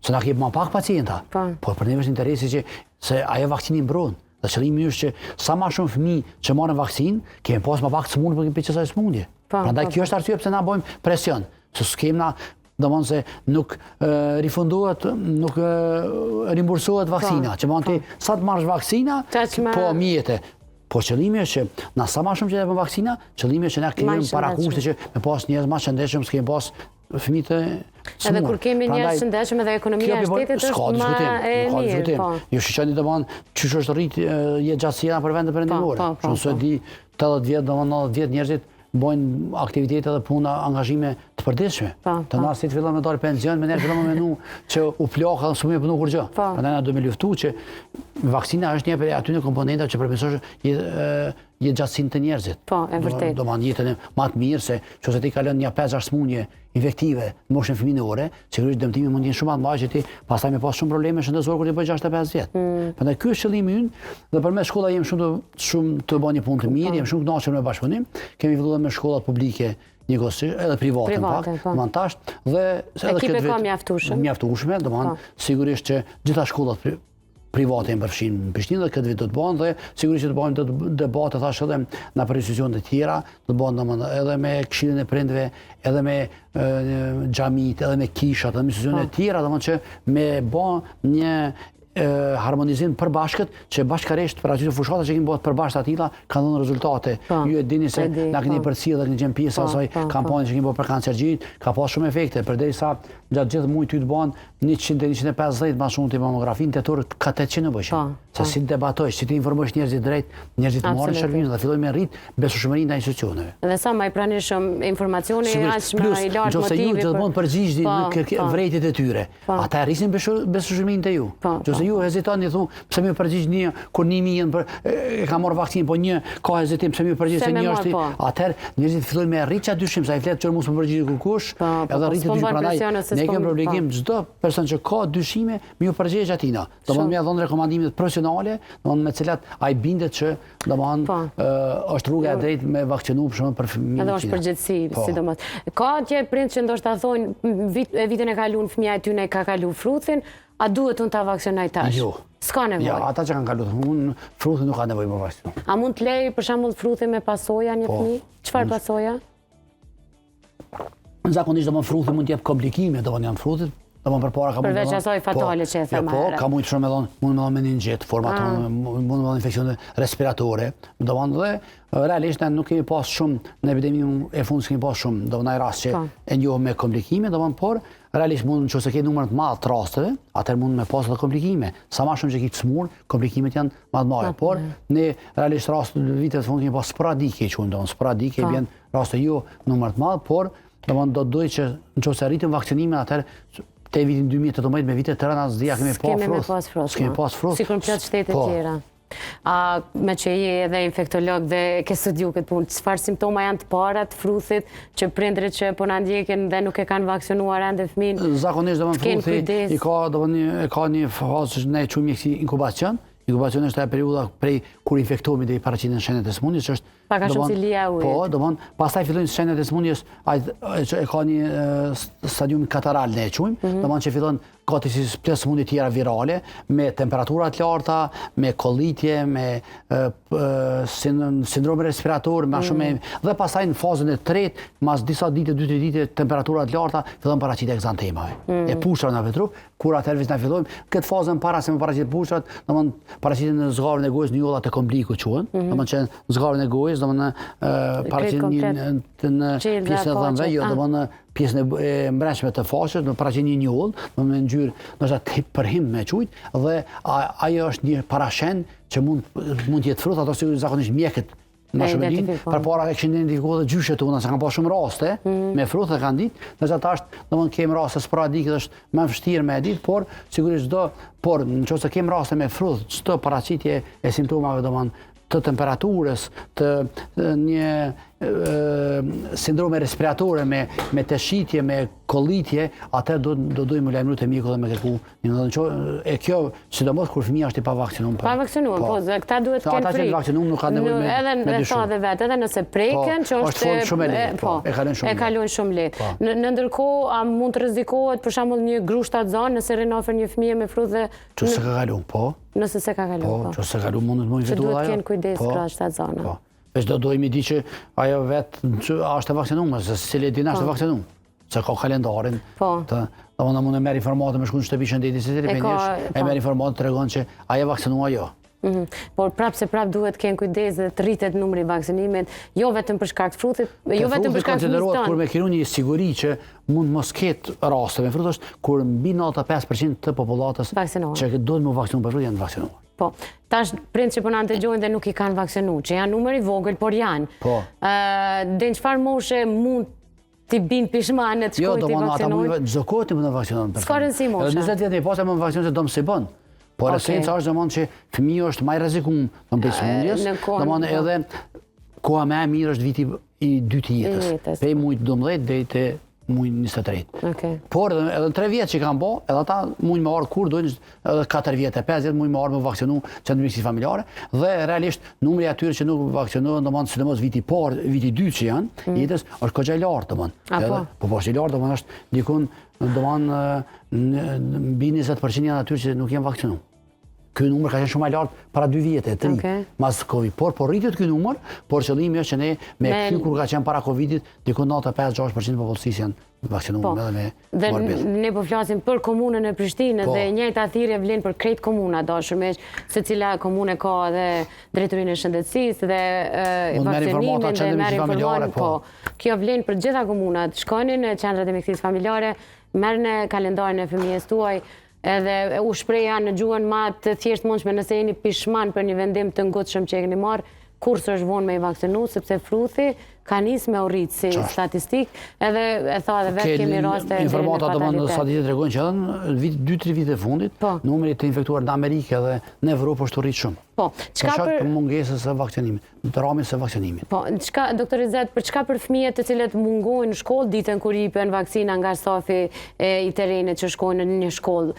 Se na kep më pak pacienta. Po për ne është interesi që se ajo vaksinë mbron. Dhe qëllimi është që sa më shumë fëmijë që marrin vaksinë, kemi pas më pak sëmundje për kësaj sëmundje. Prandaj kjo është arsye pse na bëjmë presion. Se s'kem na domon se nuk rifundohet, nuk rimbursohet vaksina, që mund të sa të marrësh vaksina, po mjete. Po qëllimi është që na sa më shumë që të bëjmë vaksina, qëllimi është që na krijojmë parakushte që me pas njerëz më shëndetshëm, s'kem pas fëmijë të smur. Edhe kur kemi njerëz shëndetshëm edhe ekonomia e shtetit është më e mirë. Ju shiqoni domon çish është rrit jetëgjatësia për vendet perëndimore. Nëse di 80 vjet, domon 90 vjet njerëzit bojnë aktivitete dhe puna, angazhime të përditshme. Të na si të fillon me dalë pension, me njerë fillon me menu që u plaka dhe s'u punu kur gjë. Prandaj na do me luftu që vaksina është një prej atyre komponentave që përmirëson jetëgjatësinë të njerëzit. Po, e vërtetë. Domethënë jetën më të mirë se nëse ti kalon një 5-6 sëmundje infektive në moshën fëminore, sigurisht dëmtimi mund të jenë shumë më të madh që ti pastaj me pas shumë probleme shëndetësore kur ti bëj 65 vjet. Prandaj ky është qëllimi ynë dhe përmes shkollave jemi shumë të bëni punë të mirë, jemi shumë të kënaqur me bashkëpunim. Kemi filluar me shkollat publike njëkohësisht edhe private në pak, montasht dhe edhe këtë vit mjaftueshme, domethënë sigurisht që gjitha shkollat private janë përfshirë në Prishtinë dhe këtë vit do të bëhen dhe sigurisht që të bëjmë debate thash edhe në për institucione të tjera, do të bëhen domethënë edhe me këshillin e prindve, edhe me xhamit, edhe me kishat, edhe me institucione të tjera, domethënë që me bën një harmonizim përbashkët që bashkarisht për atyre fushata që kemi bërë përbashkët atilla kanë dhënë rezultate. Ju e dini se na keni përcjellë dhe keni qenë pjesë asaj kampanje që kemi bërë për kancergjit, ka pas shumë efekte përderisa gjatë gjithë muajit të bën 100-150 më shumë të mamografinë tetor ka 800 në bëshë. Se si të debatojsh, si të informojsh njerëzit drejt, njerëzit marrin shërbimin dhe fillojnë me rrit besueshmërinë ndaj institucioneve. Dhe sa më i pranishëm informacioni aq më i lartë motivi. Nëse ju gjithmonë përgjigjni në vërejtjet e tyre, ata rrisin besueshmërinë te ju. Nëse ju hezitoni thu, pse më përgjigjni kur 1000 e ka marrë vaksinë, po një ka hezitim pse më përgjigj se një është, atëherë njerëzit fillojnë me rrit çat dyshim, sa i flet që mos më përgjigj kurkush, edhe rritet dyshim prandaj. Ne kemi obligim çdo person që ka dyshime, më ju përgjigj atina. Domthonë më dhon rekomandimet profesionale, domthonë me cilat ai bindet që domthonë është rruga e drejtë me vaksinu për shkak për fëmijët. Edhe është përgjegjësi, sidomos. Ka atje prind që ndoshta thonë vitin e kaluar fëmia e tyre ka kaluar fruthin, a duhet unë ta vaksinoj tash? Jo. S'ka nevojë. Ja, ata që kanë kaluar fruthin nuk ka nevojë më vaksinu. A mund të lej për shembull fruthin me pasoja një fëmijë? Çfarë pasoja? Zakonisht domthonë fruthi mund të jep komplikime, domthonë janë frutit. Përveç asaj fatale që e thema herë. Ka mund shumë mund me dhon meningjet, mund me dhon infeksione respiratore, domthonë dhe realisht ne nuk kemi pas shumë në epideminë e fundit kemi pas shumë, domthonë ai rast që e njohëm me komplikime, domthonë por realisht mund nëse ke numër të madh të rasteve, atëherë mund me pas edhe komplikime. Sa më shumë që ke smur, komplikimet janë më të mëdha, por ne realisht rast në vitet e fundit kemi pas sporadike, domthonë sporadike vjen raste jo numër të madh, por domthonë do duhet që nëse arritëm vaksinimin atëherë te vitin 2018 me vitet të rënda s'dia kemi pas fruth. Sikur në plot shtete tjera. Me që je edhe infektolog dhe ke studiu këtë punë, çfarë simptoma janë të para të fruthit që prindërit që po na ndjekin dhe nuk e kanë vaksinuar ende fëmin? Zakonisht domthonë fruthi ka një fazë që ne e quajmë si inkubacion. Inkubacioni është ajo periudha prej kur infektohemi deri paraqiten shenjat e sëmundjes, që është pak a shumë si lia ujit. Po, domthonë pastaj fillojnë shenjat e sëmundjes, e ka një stadium kataral ne e quajmë, domthonë që fillon gati si plot sëmundje tjera virale me temperatura të larta, me kollitje, me sindrom respirator, më shumë dhe pastaj në fazën e tretë, mas disa ditë, 2-3 ditë temperatura të larta, fillon paraqitja e ekzantemave. E pushtra në trup, kur atëherë na fillojmë këtë fazën para se më paraqitet pushtat, domthonë paraqiten në zgavrin e gojës, në jollat e komplikut quhen, domthonë që në zgavrin e gojës, domthonë paraqiten në pjesën e dhëmbëve, jo domthonë pjesën e mbrëmshme të fashës, në paraqiten një njoll, në ngjyrë ndoshta për him me quajt, dhe ajo është një parashen që mund të jetë frut, ato si zakonisht mjekët më shumë dinë, përpara e kishin identifikuar edhe gjyshet tona, se kanë pas shumë raste me frutë dhe kanë ditë, ndërsa tash domthonë kemi raste sporadike, është më vështirë me ditë, por sigurisht por nëse kemi raste me frutë, çdo paraqitje e simptomave domthonë të temperaturës, të një sindrome respiratore me të shitje, me kollitje, atëherë do duhet më lajmëruar te mjeku dhe me kërku. E kjo sidomos kur fëmia është i pavakcinuar. Pavakcinuar, po, këta duhet të kenë ata që vaksinuar nuk kanë nevojë me edhe tha dhe vetë, edhe nëse preken që është shumë lehtë, e kalojnë shumë lehtë. Në ndërkohë, a mund të rrezikohet për shembull një grushtat zonë nëse rrin afër një fëmie me frutë dhe çu se ka kaluar, po. Nëse se ka kaluar, po. Çu se ka kaluar mund të infektuar ajo. Duhet të kenë kujdes grushtat zonë. Po. Veç do dojmë di që ajo vetë është e vaksinuar, se cili dinë është e vaksinuar. Se ka kalendarin. Po. Domthonë mund të merr informatë me shkon në shtëpi shëndetësi se deri me njësh, e merr informatë tregon që ai e vaksinuar ajo. Por prapë duhet të kenë kujdes dhe të rritet numri i vaksinimit, jo vetëm për shkak të frutit, jo vetëm për shkak të fëmijës. Kur me keni një siguri që mund mos ketë raste me frut është kur mbi 95% të popullatës që duhet më vaksinuar për frut janë vaksinuar. Po, tash prind që po na dëgjojnë dhe nuk i kanë vaksinuar, që janë numër i vogël, por janë. Po. Dhe në çfarë moshe mund t'i bind pishmanet shkojnë t'i vaksinojnë? Jo, domthonë ata çdo kohë ti mund të vaksinojnë. S'ka rëndësi mosha. Edhe 20 vjet e posa mund të vaksinojnë se dom si bën. Por esenca është domthonë që fëmiu është më i rrezikuar për sëmundjes, domthonë edhe koha më e mirë është viti i dytë të jetës. Prej muajit 12 deri te muajit 23. Por edhe 3 vjet që kanë bë, edhe ata mund më marr kur dojnë, edhe 4 vjet e 5 vjet mund më marr me vaksinu çendë mjekësi familjare dhe realisht numri i atyre që nuk vaksinohen domthonë sidomos viti i parë, viti i dytë që janë jetës është goxha i lartë domthonë. Po është i lartë domthonë është dikun domthonë mbi 20% janë atyre që nuk janë vaksinuar. Ky numër ka qenë shumë i lartë para 2 vjetë, 3, mas Covid. Por rritet ky numër, por qëllimi është që ne me ky kur ka qenë para Covidit, diku 95-6% popullsisë janë vaksinuar edhe me morbid. Dhe ne po flasim për komunën e Prishtinës dhe njëjta thirrje vlen për krejt komuna, dashur me secila komune ka edhe drejtorinë e shëndetësisë dhe vaksinimin dhe merr informacion. Po, kjo vlen për gjitha komunat. Shkoni në qendrat e mjekësisë familjare, merrni kalendarin e fëmijës tuaj. edhe u shpreja në gjuhën ma të thjesht mundshme nëse jeni pishman për një vendim të ngutshëm që e keni marrë, kur së është vonë me i vaksinu, sepse fruthi ka nisë me u rritë si statistik, edhe e tha edhe vetë kemi raste e informata të mëndë statistikat tregojnë që edhe 2-3 vite fundit, numri të infektuar në Amerikë edhe në Evropë është të rritë shumë. Për mungesës e vakcinimit, të ramës e vakcinimit. Doktor Izet, për çka për fëmijët të cilët mungojnë në shkollë, ditën kur jipen vaksina nga stafi i terrenit që shkojnë në një shkollë?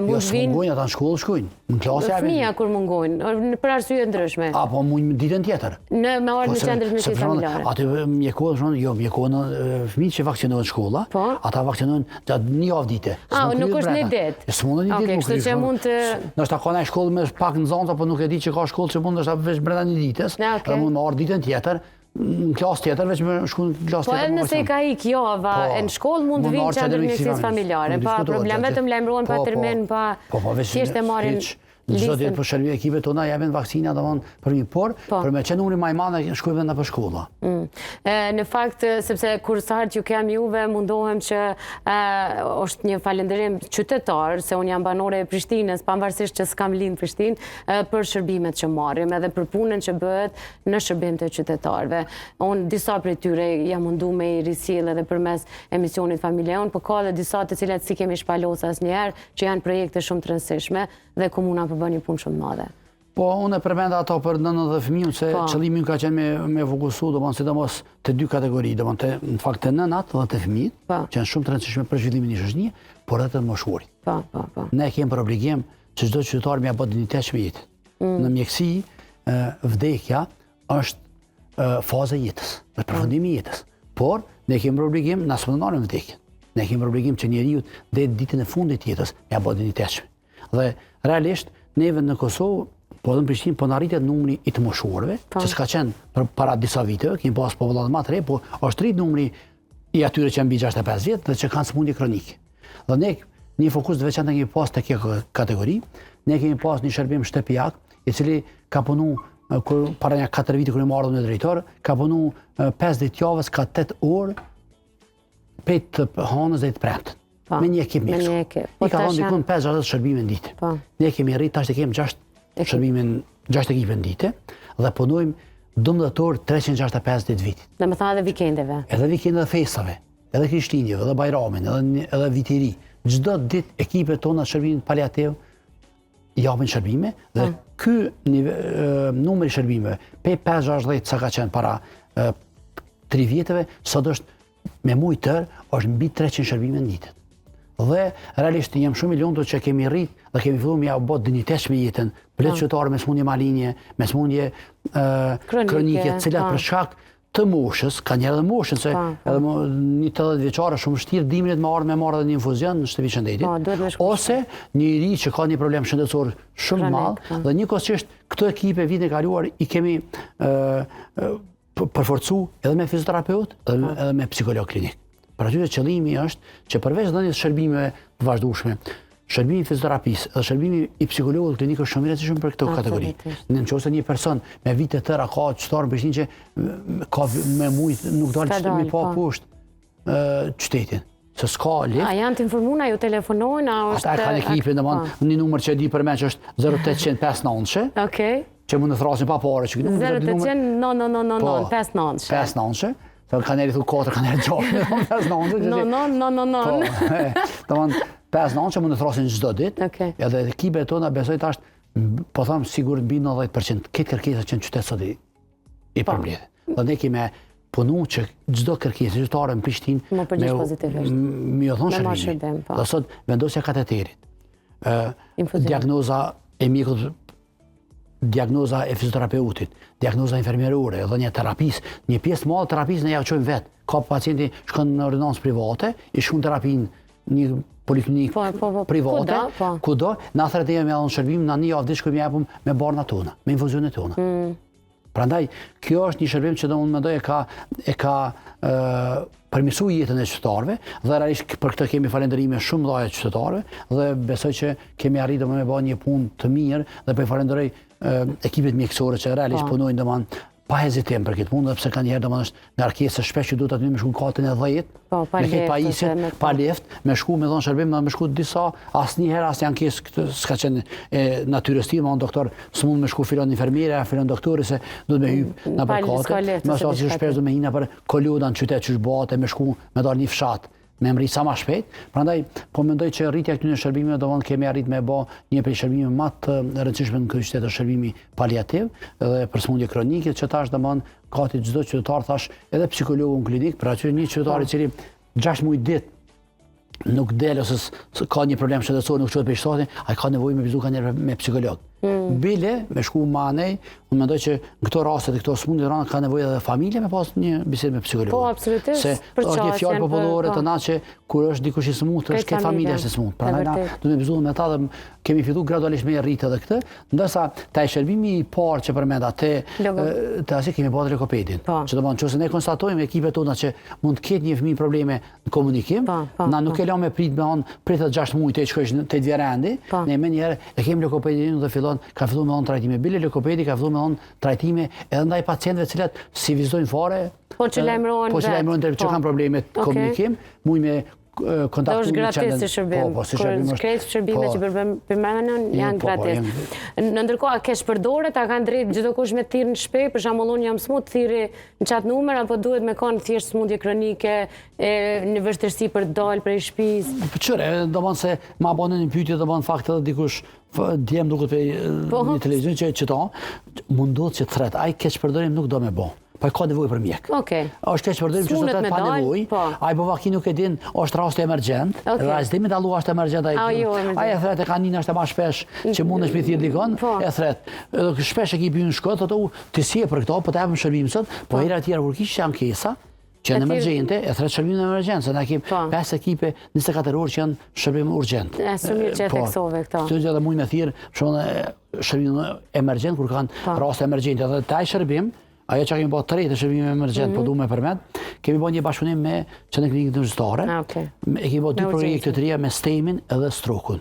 Jo, së mungojnë, ata në shkollë shkojnë, në klasë javën. Fëmija kur mungojnë, për arsye ndryshme? Apo ditën tjetër. Me orë në qendrës mjekësisë familjare? Aty mjekojnë fëmijët që vaksinohen në shkolla, ata vaksinohen gjatë një javë dite. Nuk është një ditë? Së mundë një ditë, kështu që mund të... Nështë ka në shkollë me pak në zonta, po nuk e di që ka shkollë që mund është veç brenda një ditës, dhe mund me orë ditën tjetër, në klasë tjetër, veç me shku në klasë tjetër. Po edhe nëse i ka ik java, në shkollë mund të vinë qendrës mjekësisë familjare, pa problem, vetëm lajmërohen pa termin, pa thjesht e marrin listën. Çdo ditë për shërbim ekipet tona japin vaksina për një për me që numri më i madh shkojnë në për shkolla. Në fakt, sepse kur sa herë që kem juve mundohem që është një falënderim qytetar, se unë jam banore e Prishtinës, pavarësisht që s'kam lind në Prishtinë, për shërbimet që marrim edhe për punën që bëhet në shërbim të qytetarëve. Unë disa prej tyre jam mundu me i risjell edhe përmes emisionit familjon, por ka edhe disa të cilat si kemi shpalosur asnjëherë, që janë projekte shumë të rëndësishme dhe komuna bën një punë shumë madhe. Po, unë e përmenda ato për nënën dhe fëmijën, se qëllimi ka qenë me fokusu, sidomos të dy kategori, në fakt të nënat dhe të fëmijët, që janë shumë të rëndësishme për zhvillimin e shoqërisë, por edhe të moshurit. Ne kemi për obligim që çdo qytetar m'ia bë dinjitet me jetë. Në mjekësi, vdekja është faza e jetës, është përfundimi i jetës. Por ne kemi për obligim na smundonim vdekjen. Ne kemi për obligim që njeriu deri ditën e fundit të jetës m'ia bë dinjitet. Dhe realisht neve në Kosovë, po edhe në Prishtinë, po në rritet numri i të moshuarve, që s'ka qenë për para disa viteve, kemi pas popullat më të re, po është rrit numri i atyre që janë mbi 65 vjet dhe që kanë sëmundje kronike. Dhe ne një fokus të veçantë kemi pas te kjo kategori, ne kemi pas një shërbim shtëpiak, i cili ka punu para një 4 vite kur i marrëm në drejtor, ka punu 5 ditë javës, ka 8 orë, pejt të hanës dhe të premtën. Me një ekip mjekësor. I ka thonë dikun 5-6 shërbime në ditë. Ne kemi rritë, tash të kemi 6 ekipe në ditë dhe punojmë 12 orë 365 ditë vitit. Dhe më thanë edhe vikendeve? Edhe vikendeve dhe festave, edhe Krishtlindjeve, edhe Bajramin, edhe Vitiri. Çdo ditë ekipet tona shërbimin paliativ japin shërbime dhe ky numri shërbimeve, pe 5-6 sa ka qenë para 3 vjeteve, sot është me mujë tërë, është mbi 300 shërbime në ditë. Dhe realisht jam shumë i lumtur që kemi rrit dhe kemi filluar me ja bë dinjitet me jetën, për qytetarë me smundje malinje, me smundje kronike, të cilat për shkak të moshës, ka njerëz dhe moshën se edhe një 80 vjeçare shumë vështirë dimrit me marrë edhe një infuzion në shtëpi shëndetit, ose një i ri që ka një problem shëndetësor shumë madh dhe njëkohësisht këto ekipe vitin e kaluar i kemi përforcu edhe me fizioterapeut edhe me psikolog klinik. Për aty qëllimi është që përveç dhënies shërbimeve të vazhdueshme, shërbimi i fizioterapisë dhe shërbimi i psikologut klinik është shumë i rëndësishëm për këtë kategori. Nëse një person me vite të tëra ka qytetar në Prishtinë që ka me mujt nuk dalë me pa poshtë qytetin. Se s'ka lek. A janë të informuar, ju telefonojnë? Ata kanë ekipin, një numër që e di për me që është 0800 590. Okej. Që mund të thrasin pa parë. 0800 999 590. 590. Se kanë eri thu 4, kanë eri 6, 5-9. 5-9 që mund të thrasin çdo ditë. Edhe ekipet tona besoj tash, po them sigurt mbi 90% këtë kërkesa që në qytet sot i përmbledh. Dhe ne kemi punu që çdo kërkesë qytetare në Prishtinë më përgjigj pozitivisht. Mi u thon shërbim. Dhe sot vendosja kateterit. Diagnoza e mjekut, diagnoza e fizioterapeutit, diagnoza infermierore, edhe një terapis, një pjesë madhe terapisë ne ja çojmë vetë. Ka pacienti shkon në ordinancë private, i shkon terapinë një poliklinikë private, kudo, na thret jemi edhe në shërbim, na një javë ditë shkojmë japim me barna tona, me infuzionet tona. Prandaj kjo është një shërbim që domun mendoj e ka përmirësuar jetën e qytetarëve dhe realisht për këtë kemi falënderime shumë mëdha të qytetarëve dhe besoj që kemi arritur me bë një punë të mirë dhe po falenderoj ekipet mjekësore që realisht punojnë pa hezitim për këtë punë, sepse kanë njerë domosht ngarkesë shpesh që duhet aty me shku katën e 10, me këtë pajisje, pa lift, me shku me dhon shërbim, me shku disa, asnjëherë as janë kesë s'ka qenë natyrës time, on doktor s'mund me shku filon infermiera, filon doktori se duhet me hyp në përkatë, më sa që shpesh do me hina për koluda në qytet që zhbate, me shku me dalë një fshat. Me mri sa ma shpejt, prandaj po mendoj që rritja këtyre shërbimeve do të kemi arrit me bë një prej shërbimeve më të rëndësishme në këtë qytet, shërbimi paliativ dhe për smundje kronike, që tash domon gati çdo qytetar thash, edhe psikologu në klinik, për atë një qytetar i cili 6 muaj ditë nuk del ose ka një problem shëndetësor, nuk çohet për shtatin, ai ka nevojë me vizitë me psikolog. Bile, me shku ma nej, unë mendoj që në këto raste dhe këto smundje rana ka nevojë edhe familje me pas një bisedë me psikolog. Po, absolutisht. Se është një fjalë popullore të na që kur është dikush i smut, është këtë familja është i smut. Prandaj na do të bizuam me ta dhe kemi filluar gradualisht me rritë edhe këtë, ndërsa taj shërbimi i parë që përmend atë të asaj kemi bërë lokopedin. Që domethënë nëse ne konstatojmë ekipet tona që mund të ketë një fëmijë probleme në komunikim, na nuk e lëmë prit me on pritet 6 muaj të shkojsh te vjerendi, ne më njëherë e kemi lokopedin dhe ka filluar me on trajtime bile lokopedi, ka filluar me on trajtime edhe ndaj pacientëve të cilat si vizitojnë fare, po që lajmërojnë që kanë probleme të komunikim, muj me kontaktu. Do është gratis si shërbim. Kur krejt shërbime që përmenën janë gratis. Në ndërkohë, ke shpërdoret, a kanë drejt çdo kush me thirrje në shtëpi, për shembull unë jam smut, thirrje në çat numër apo duhet me kanë thjesht smundje kronike, në vështirësi për të dalë prej shtëpisë? Po çore, domon se ma bënë një pyetje domon fakt edhe dikush djem duket për një televizion që ta mundohet që thret, ai keq përdorim nuk do me bë. Pa ka nevojë për mjek. Është keq përdorim që sot pa nevojë. Ai bovaki nuk e din, është rast emergjent. Rastimi dallu është emergjent ai. Ai e thret e kanina është më shpesh që mundesh me thirr dikon, e thret. Shpesh ekipi në shkot ato ti si e për këto, po të japim shërbim sot, po hera të tjera kur kishte ankesa që në emergjente, e thret shërbimin në emergjencë, na kemi 5 ekipe 24 orë që janë shërbim urgjent. Shumë mirë që e theksove këto. Kjo gjë edhe mund me thirr, shërbim emergjent kur kanë raste emergjente, edhe taj shërbim. Ajo që kemi bërë 3 të shërbime emergjent, po du me përmet, kemi bërë një bashkëpunim me Qendrën Klinike Ndërkombëtare. E kemi bërë 2 projekte të reja me STEM-in edhe strokun.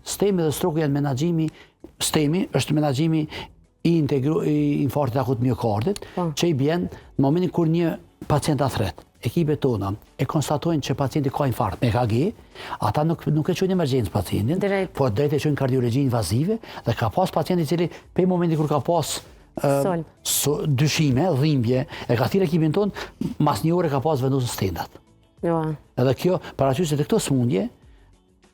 STEM-i dhe stroku janë menaxhimi, STEM-i është menaxhimi i infarktit akut miokardit, që i bjen në momentin kur një pacient athret. Ekipet tona e konstatojnë që pacienti ka infarkt me EKG, ata nuk e çojnë emergjencë pacientin, po drejt e çojnë kardiologji invazive dhe ka pas pacienti i cili pe momenti kur ka pas dyshime, dhimbje, e ka thirrë ekipin ton, mas një ore ka pas vendosur stendat. Edhe kjo, parasysh se këto smundje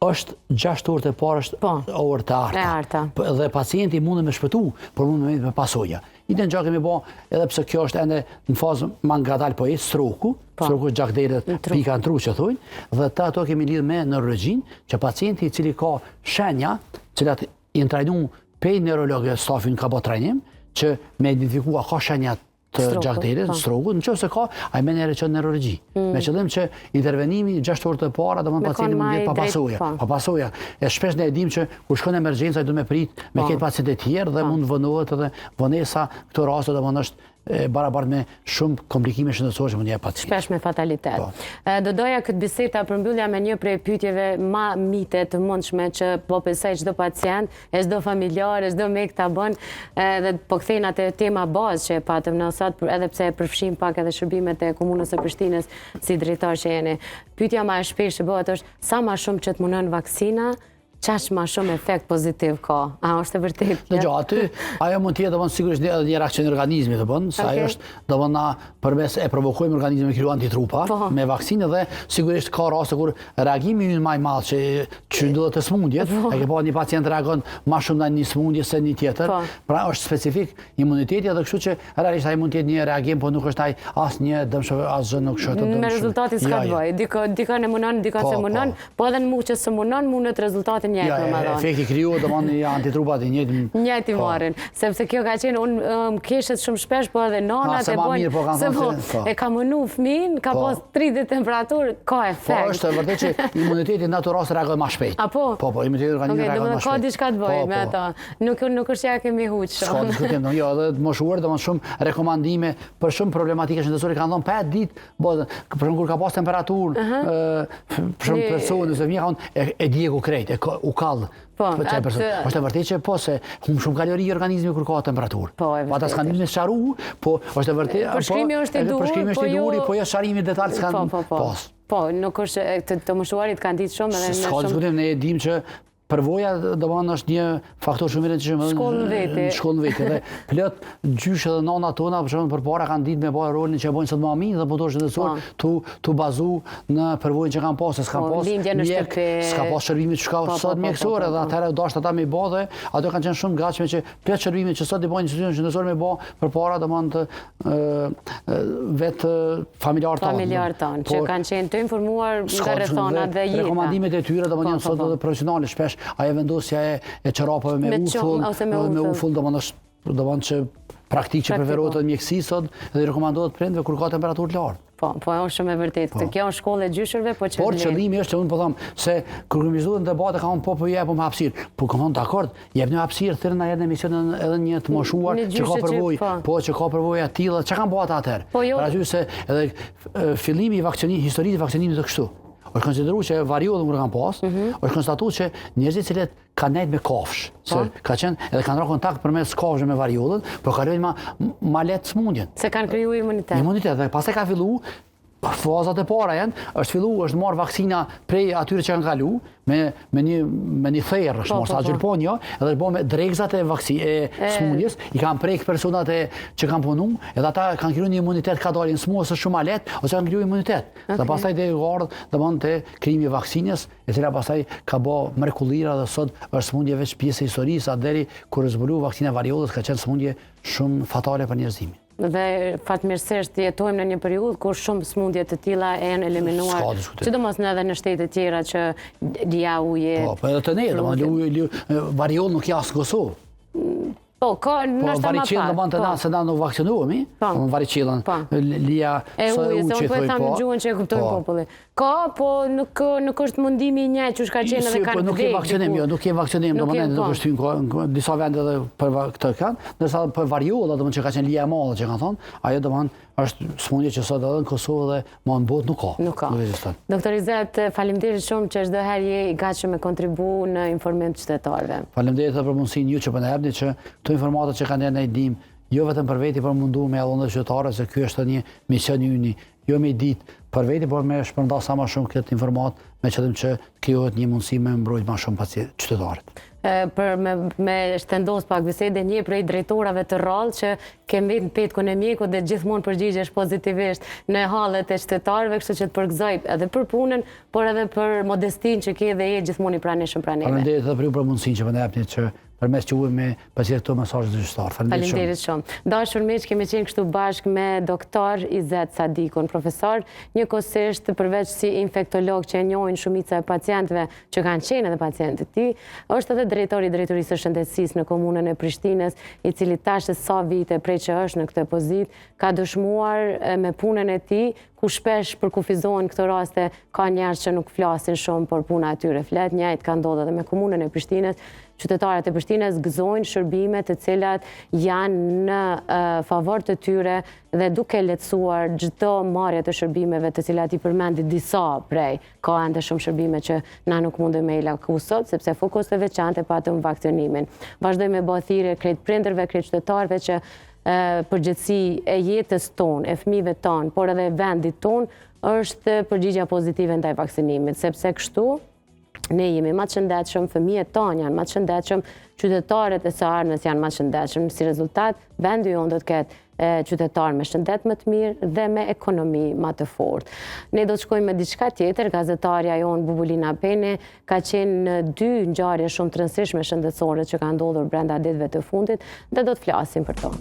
është 6 orë të parë është orë të arta. Dhe pacienti mundet me shpëtu, por mundet me pasoja. Ide në gjak kemi bo, edhe pse kjo është ende në fazë ma ngadal po stroku është gjakdere pika në tru që thujnë, dhe ta ato kemi lidhë me neurologjin, që pacienti i cili ka shenja, cilat i në trajnu pej neurologë stafin ka bo trajnim, që me identifikua ka shenjat të gjakderit, stroku, në qëse ka, a i menjere që në neurologji. Me qëllim që intervenimi 6 orë të para, dhe më pacienti më vjetë pa pasoja. E shpesh ne edhim që kur shkon emergjenca, i du me prit me këtë pacientet tjerë dhe mund vënohet edhe vënesa këto raste dhe mund është barabart me shumë komplikime shëndetësore që mund jep pacientit. Shpesh me fatalitet. Do doja këtë bisedë ta përmbyllja me një prej pyetjeve më mite të mundshme që po besoj çdo pacient, çdo familjar, çdo mjek ta bën, dhe po kthejnë atë tema bazë që e patëm në sot, edhe pse e përfshim pak edhe shërbimet e komunës së Prishtinës si drejtar që jeni. Pyetja më e shpeshtë që bëhet është sa më shumë që të munon vaksina, qash ma shumë efekt pozitiv ka? A është e vërtet? Në gjo, aty, ajo mund tjetë, sigurisht një reakcion i organizmi të bënë, sa ajo është, na përmes e provokojmë organizmi me kriju antitrupa, me vaksinë dhe sigurisht ka raste kur reagimi një maj madhë që ndodhet të smundjet, e ke pa një pacient reagon ma shumë në një smundje se një tjetër, pra është specifik imuniteti edhe kështu që realisht ai mund tjetë një reagim, po nuk është ai as një dëmshëm, as gjë nuk shëtë dëmshëm. Me rezultatin s'ka të bëj, dika në munon, dika se munon, po edhe në muqës se munon, mundet rezultatin efekti kriju, do mund një antitrupat i njëti marrin, sepse kjo ka qenë, unë keshet shumë shpesh, po edhe nanat e bojnë, se e ka mënu fëmin, ka pas 30 temperatur, ka efekt. Po është vërtet që imuniteti në ato raste reagoj ma shpejt. A po? Po, imuniteti organizmi reagoj ma shpejt. Ka diçka të bëjë me ato, nuk është ja kemi huqë shumë. Ska diskutim, jo, edhe të moshuar, do mund shumë rekomandime për shumë problematike shëndetësore kanë dhënë 5 ditë, për shumë kur ka pas temperaturë, për shumë personë, se fëmija e djegu krejt, u kallë. Është e vërtetë që po se humb shumë kalori organizmi kur ka temperaturë. Ata s'kan një sharu, po është e vërtetë. Përshkrimi është i duhur, po jo sharimi detaj s'kan pas. Po, nuk është të moshuarit kanë ditë shumë edhe s'ka diskutim, ne e dim që përvoja domethënë është një faktor shumë i rëndësishëm në shkollën vete dhe plot gjyshe dhe nana tona për shembull përpara kanë ditë me bëj rolin që e bojnë sot mami dhe motorë shëndetësor tu bazu në përvojën që kanë pasur, s'kan pas s'ka pas shërbime që ka sot mjekësore dhe atëherë dashur ata me bë dhe ato kanë qenë shumë gatshme që plot shërbime që sot i bojnë institucionet shëndetësore me bë përpara domethënë vetë familjarët tanë që kanë qenë të informuar nga rrethonat dhe jeta. Rekomandimet e tyre domethënë sot edhe profesionale shpesh ajo vendosja e çorapave me ufull domethënë që praktikë që preferohet në mjekësi sot dhe rekomandohet prindve kur ka temperaturë lartë. Po është shumë e vërtetë. Kjo është shkollë e gjyshërve, po që qëllimi është që unë po them se kur organizohen debate ka po jepëm hapësirë. Po kam dakord, jepni hapësirë thirrni na edhe në emisionin edhe një të moshuar që ka përvojë, po që ka përvojë të tilla, çka kanë bëu atëherë. Për aty se edhe fillimi i vaksinimit, historisë e vaksinimit të kështu. Është konsideruar që variollën kur kanë pas, është konstatuar që njerëzit që kanë nejt me kafsh, se ka qenë edhe kanë rënë kontakt përmes kafshëve me variollën, por kalojnë ma lehtë smundjen. Se kanë krijuar imunitet. Imunitet dhe pastaj ka filluar fazat e para është marrë vaksina prej atyre që kanë kalu me një therrë, është marrë sa gjyrponjo, edhe bë me dregzat e smundjes, i kanë prek personat që kanë punu, edhe ata kanë krijuar një imunitet ka dalin smundjes shumë ma lehtë, ose kanë krijuar imunitet. Dhe pastaj dhe ardhë domethënë te krijimi i vaksinës, e cila pastaj ka bë mrekullira dhe sot është smundje veç pjesë e historisë, deri kur zbulu vaksina variollës ka qenë smundje shumë fatale për njerëzimin. Dhe fatmirësisht jetojmë në një periudhë kur shumë smundje të tilla janë eliminuar, sidomos edhe në shtete tjera që lija uje. Po edhe të ne, domethënë variollë nuk ja as Kosovë. Po, nështë ta ma pak. Po, se na nuk vaksinuemi, varicillën, lija së uqe, se unë po e thamë në gjuhën që e kuptojnë populli. Ka, po nuk është mundimi i njëjtë që shka qenë edhe kanë nuk e vaksionim, nuk e vaksionim, domethënë nuk është hynë disa vende edhe për këtë kanë, ndërsa për variolla, domethënë që ka qenë lija e madhe që kanë thonë, ajo domethënë është smundje që sot edhe në Kosovë dhe më në botë nuk ka. Doktor Izet, faleminderit shumë që çdo herë je i gatshëm me kontribu në informim të qytetarëve. Faleminderit edhe për mundësinë ju që po na jepni që këto informata që kanë ne i dim, jo vetëm për veti, por mundu me edhe qytetarët se ky është një mision i yni, jo me ditë për veti, por me shpërndas sa më shumë këtë informat me qëllim që krijohet një mundësi me mbrojtë më shumë qytetarët. Për me shtendos pak bisede, një prej drejtorave të rrallë që kemi në petkun e mjeku dhe gjithmonë përgjigjesh pozitivisht në hallet e qytetarëve, kështu që të përgëzoj edhe për punën, por edhe për modestin që ke dhe je gjithmonë i pranishëm praneve. Faleminderit edhe për ju për mundësinë që më japni që përmes që me pasjet këto mesazhe të qytetarëve. Faleminderit shumë. Dashur miq, kemi qenë këtu bashkë me doktor Izet Sadikun, profesor, njëkohësisht përveç si infektolog që e njohin shumica e pacientëve që kanë qenë edhe pacientë të tij, është edhe drejtori i drejtorisë së shëndetësisë në komunën e Prishtinës, i cili tash sa vite prej që është në këtë pozitë, ka dëshmuar me punën e tij, ku shpesh përkufizohen këto raste, ka njerëz që nuk flasin shumë, por puna e tyre flet. Njëjtë ka ndodhur edhe me komunën e Prishtinës. Qytetarët e Prishtinës gëzojnë shërbime të cilat janë në favor të tyre dhe duke lehtësuar çdo marrje të shërbimeve të cilat i përmendit disa prej. Ka ende shumë shërbime që na nuk mundem me i laku sot, sepse fokus të veçantë patëm vaksinimin. Vazhdojmë me bë thirrje krejt prindërve, krejt qytetarëve që përgjithësi e jetës tonë, e fëmijëve tonë, por edhe vendit tonë, është përgjigja pozitive ndaj vaksinimit, sepse kështu ne jemi më të shëndetshëm, fëmijët tonë janë më të shëndetshëm, qytetarët e së ardhmes janë më të shëndetshëm. Si rezultat, vendi jonë do të ketë qytetarë me shëndet më të mirë dhe me ekonomi më të fortë. Ne do të shkojmë me diçka tjetër. Gazetarja jonë Bubulina Peni ka qenë në 2 ngjarje shumë të rëndësishme shëndetësore që kanë ndodhur brenda ditëve të fundit dhe do të flasim për to.